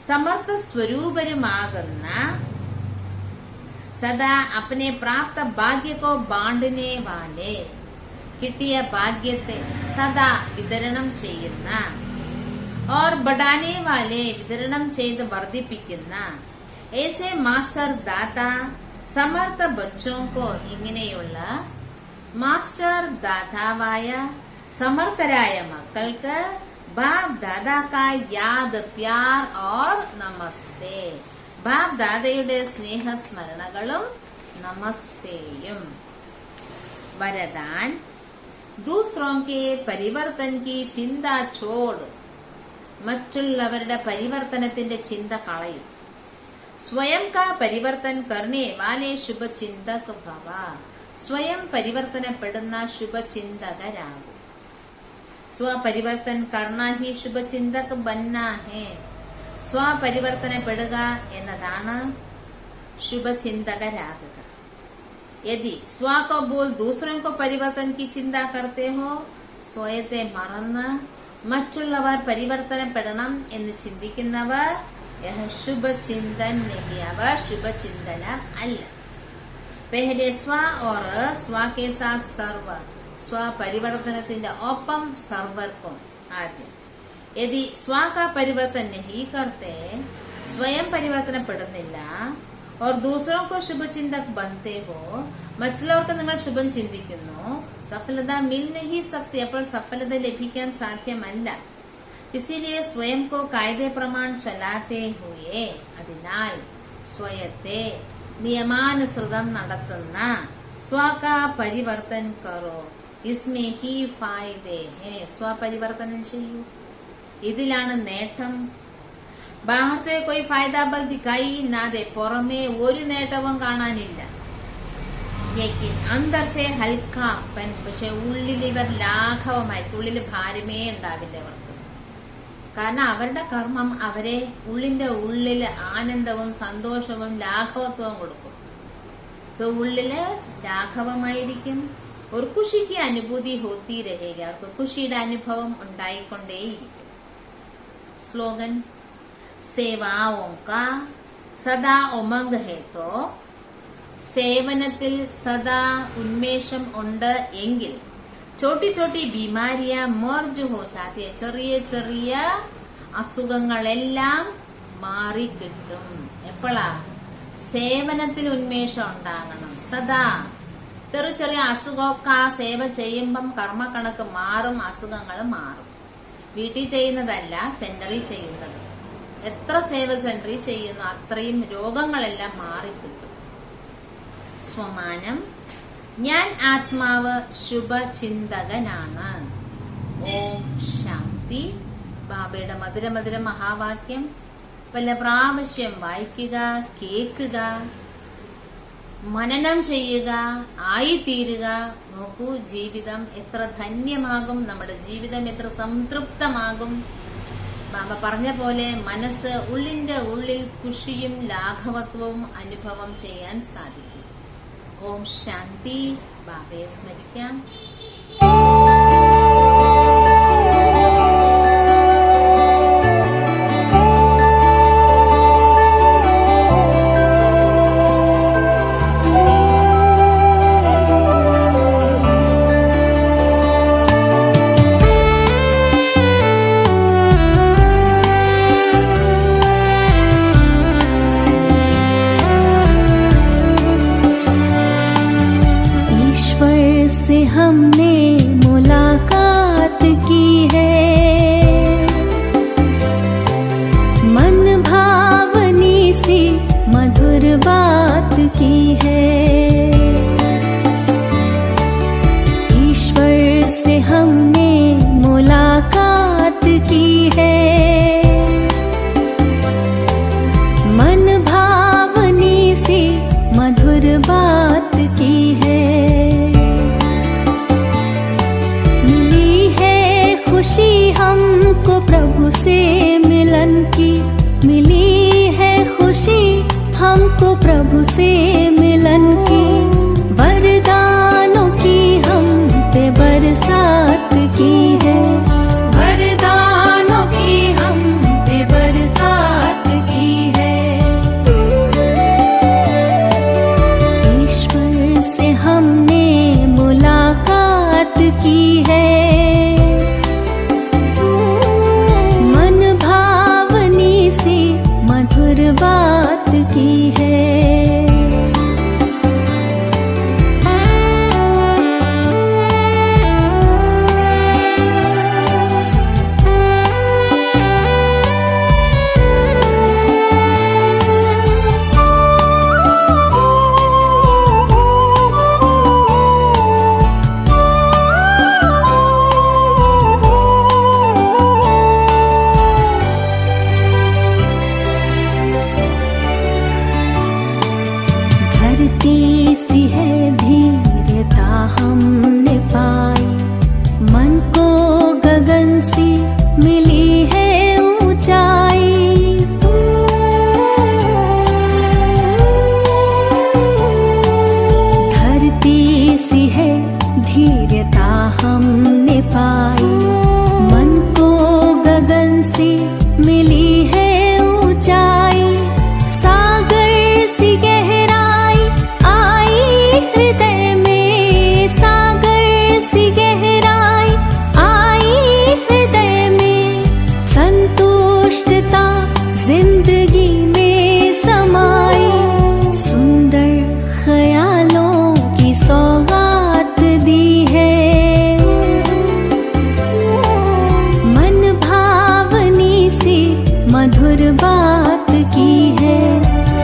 സമർത്ഥ സ്വരൂപരുമാകുന്ന, സദാ അപ്പനെ പ്രാപ്ത ഭാഗ്യക്കോ ബാണ്ടനെ വാലെ, കിട്ടിയ ഭാഗ്യത്തെ സദാ വിതരണം ചെയ്യുന്ന, ഓർ ബഡാനെ വാലെ, വിതരണം ചെയ്ത് വർദ്ധിപ്പിക്കുന്ന, ऐसे മാസ്റ്റർ ദാത സമർത്ഥ ബച്ചോങ്കോ, ഇങ്ങനെയുള്ള മാസ്റ്റർ ദാതാവായ സമർത്ഥരായ മക്കൾക്ക് ബാപ് ദാദാ കാ യാദ് പ്യാർ ഓർ നമസ്തേ, ബാപ് ദാദയുടെ സ്നേഹസ്മരണകളും നമസ്തേയും. വരദാൻ दूसरों के परिवर्तन की चिंता छोड़, മറ്റുള്ളവരുടെ പരിവർത്തനത്തിന്റെ ചിന്ത കളയും. സ്വയം കാ പരിവർത്തൻ കർണേ വാലെ ശുഭചിന്തക് ഭവ, സ്വയം പരിവർത്തനപ്പെടുന്ന ശുഭചിന്തകരാകും. സ്വപരിവർത്തൻ കർണ ഹി ശുഭചിന്തക് ബന്ന ഹേ, സ്വപരിവർത്തനപ്പെടുക എന്നതാണ് ശുഭചിന്തകരാകുക. യദി സ്വ കോ ബോൽ ദൂസറോं को परिवर्तन की चिंता करते हो, സ്വയത്തെ മറന്ന് മറ്റുള്ളവർ പരിവർത്തനപ്പെടണം എന്ന് ചിന്തിക്കുന്നവർ യഹ ശുഭചിന്തൻ നഹി, അവ ശുഭചിന്തനം അല്ല. പെഹലെ സ്വ ഓർ സ്വ കെ സാത്ത് സർവ, സ്വപരിവർത്തനത്തിന്റെ ഒപ്പം സർവർക്കും ആദ്യം. യദി സ്വ കാ പരിവർത്തൻ നഹി കർത്തെ, സ്വയം പരിവർത്തനപ്പെടുന്നില്ല, और दूसरों को शुभचिंतक बनते हो, മറ്റുള്ളവർക്ക് നിങ്ങൾ ശുഭം ചിന്തിക്കുന്നു, സഫലത മിൽ നഹി സക്തി, അപ്പോൾ സഫലത ലഭിക്കാൻ സാധ്യമല്ല. ഇസിലിയെ സ്വയം കോ കായദെ പ്രമാൺ ചലാത്തെ ഹുയെ, അതിനാൽ സ്വയത്തെ നിയമാനുസൃതം നടത്തുന്ന സ്വകാ പരിവർത്തൻ കറോ, ഇസ്മേ ഹി ഫായദേ ഹേ, സ്വപരിവർത്തനം ചെയ്യൂ, ഇതിലാണ് നേട്ടം. ബാഹർ സെ കോയി ഫായദ ബൽ ദിക്കായി നാദെ, പുറമേ ഒരു നേട്ടവും കാണാനില്ല. ലേക്കിൻ അന്തർ സെ ഹൽക്കാപ്പൻ, പക്ഷെ ഉള്ളിൽ ഇവർ ലാഘവമായിരിക്കും, ഉള്ളിൽ ഭാരമേ ഉണ്ടാവില്ല അവർക്ക്. കാരണം അവരുടെ കർമ്മം അവരെ ഉള്ളിന്റെ ഉള്ളില് ആനന്ദവും സന്തോഷവും ലാഘവത്വവും കൊടുക്കും. സോ ഉള്ളില് ലാഘവമായിരിക്കും. ഒരു ഖുഷിക്ക് അനുഭൂതി ഹോത്തി രഹേഗ, അവർക്ക് ഖുഷിയുടെ അനുഭവം ഉണ്ടായിക്കൊണ്ടേയിരിക്കും. സ്ലോഗൻ സേവാओं का സദാ ഉമംഗ് ഹേ തോ, സേവനത്തിൽ സദാ ഉന്മേഷം ഉണ്ട് എങ്കിൽ ചോട്ടി ചോട്ടി ബീമാരിയ മർജ് ഹോ ജാത്തി, ചെറിയ ചെറിയ അസുഖങ്ങളെല്ലാം മാറിക്കിട്ടും. എപ്പോഴാ? സേവനത്തിൽ ഉന്മേഷം ഉണ്ടാകണം. സദാ ചെറിയ ചെറിയ അസുഖമൊക്കെ ആ സേവ ചെയ്യുമ്പം കർമ്മക്കണക്ക് മാറും, അസുഖങ്ങൾ മാറും. വീട്ടിൽ ചെയ്യുന്നതല്ല, സെന്ററിൽ ചെയ്യുന്നത്. എത്ര സേവ സെന്ററിൽ ചെയ്യുന്നു അത്രയും രോഗങ്ങളെല്ലാം മാറിക്കിട്ടും. സ്വമാനം: ഞാൻ ആത്മാവ് ശുഭചിന്തകനാണ്. ഓം ശാന്തി. ബാബയുടെ മധുര മഹാവാക്യം പല പ്രാവശ്യം വായിക്കുക, കേൾക്കുക, മനനം ചെയ്യുക, ആയിത്തീരുക. നോക്കൂ, ജീവിതം എത്ര ധന്യമാകും, നമ്മുടെ ജീവിതം എത്ര സംതൃപ്തമാകും. ബാബ പറഞ്ഞ പോലെ മനസ്സ് ഉള്ളിന്റെ ഉള്ളിൽ ഖുഷിയും ലാഘവത്വവും അനുഭവം ചെയ്യാൻ സാധിക്കും. ഓം ശാന്തി. ബാബയെ സ്മരിക്കാം. से हमने मुलाकात की है, मन भावनी सी मधुर बात की है। ईश्वर से हमने मुलाकात की है, मन भावनी सी मधुर बात की है। खुशी हमको प्रभु से मिलन की, मिली है खुशी हमको प्रभु से मिलन की। वरदानों की हम पे बरसात की है, वरदानों की हम पे बरसात की है। ईश्वर से हमने मुलाकात की है, बात की है। धरती सी है धीरता हमने पाई, मन को गगन सी मिली है ऊंचाई। धरती सी है धीरता हमने पाई, मन को गगन सी मिली है ऊंचाई। सागर सी गहराई आई हृदय में, सागर सी गहराई आई हृदय में। संतुष्टता जिंदगी में समाई, सुंदर ख्यालों की सौगात दी है। मन भावनी सी मधुर बात की है,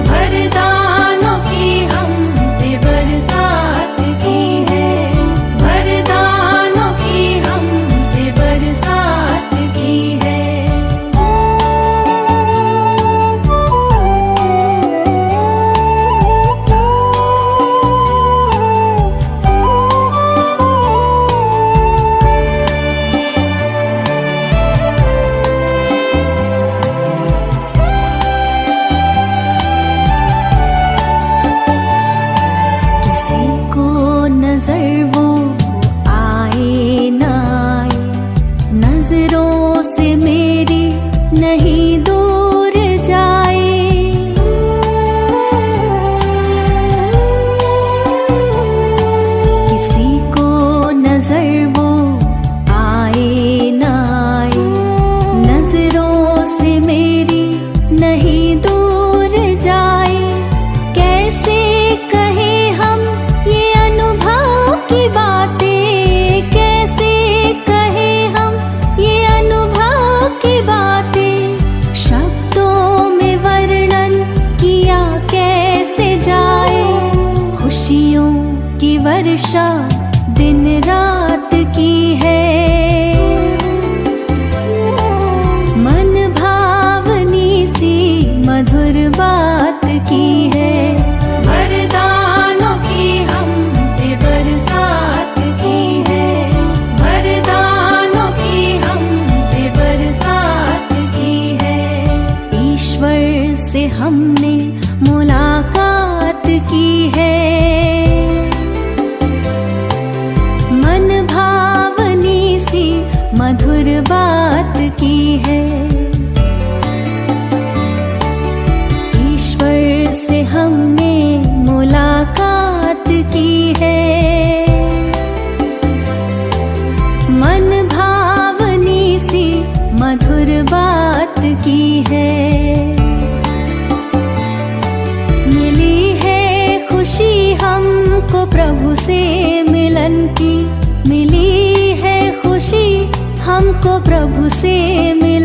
वरदानों की हम पे बरसात की है, वरदानों की हम पे बरसात की है। प्रतीक्षा दिन रात की है। मन भावनी सी मधुर बात की है। वरदानों की हम पे बरसात की है। वरदानों की हम पे बरसात की है। ईश्वर से हमने मुलाकात की है। मन भावनी सी मधुर बात की है। ईश्वर से हमने मुलाकात की है। मन भावनी सी मधुर बात की है। मिली है खुशी हमको प्रभु से मिलन की। मिली है खुशी हमको प्रभु से मिलन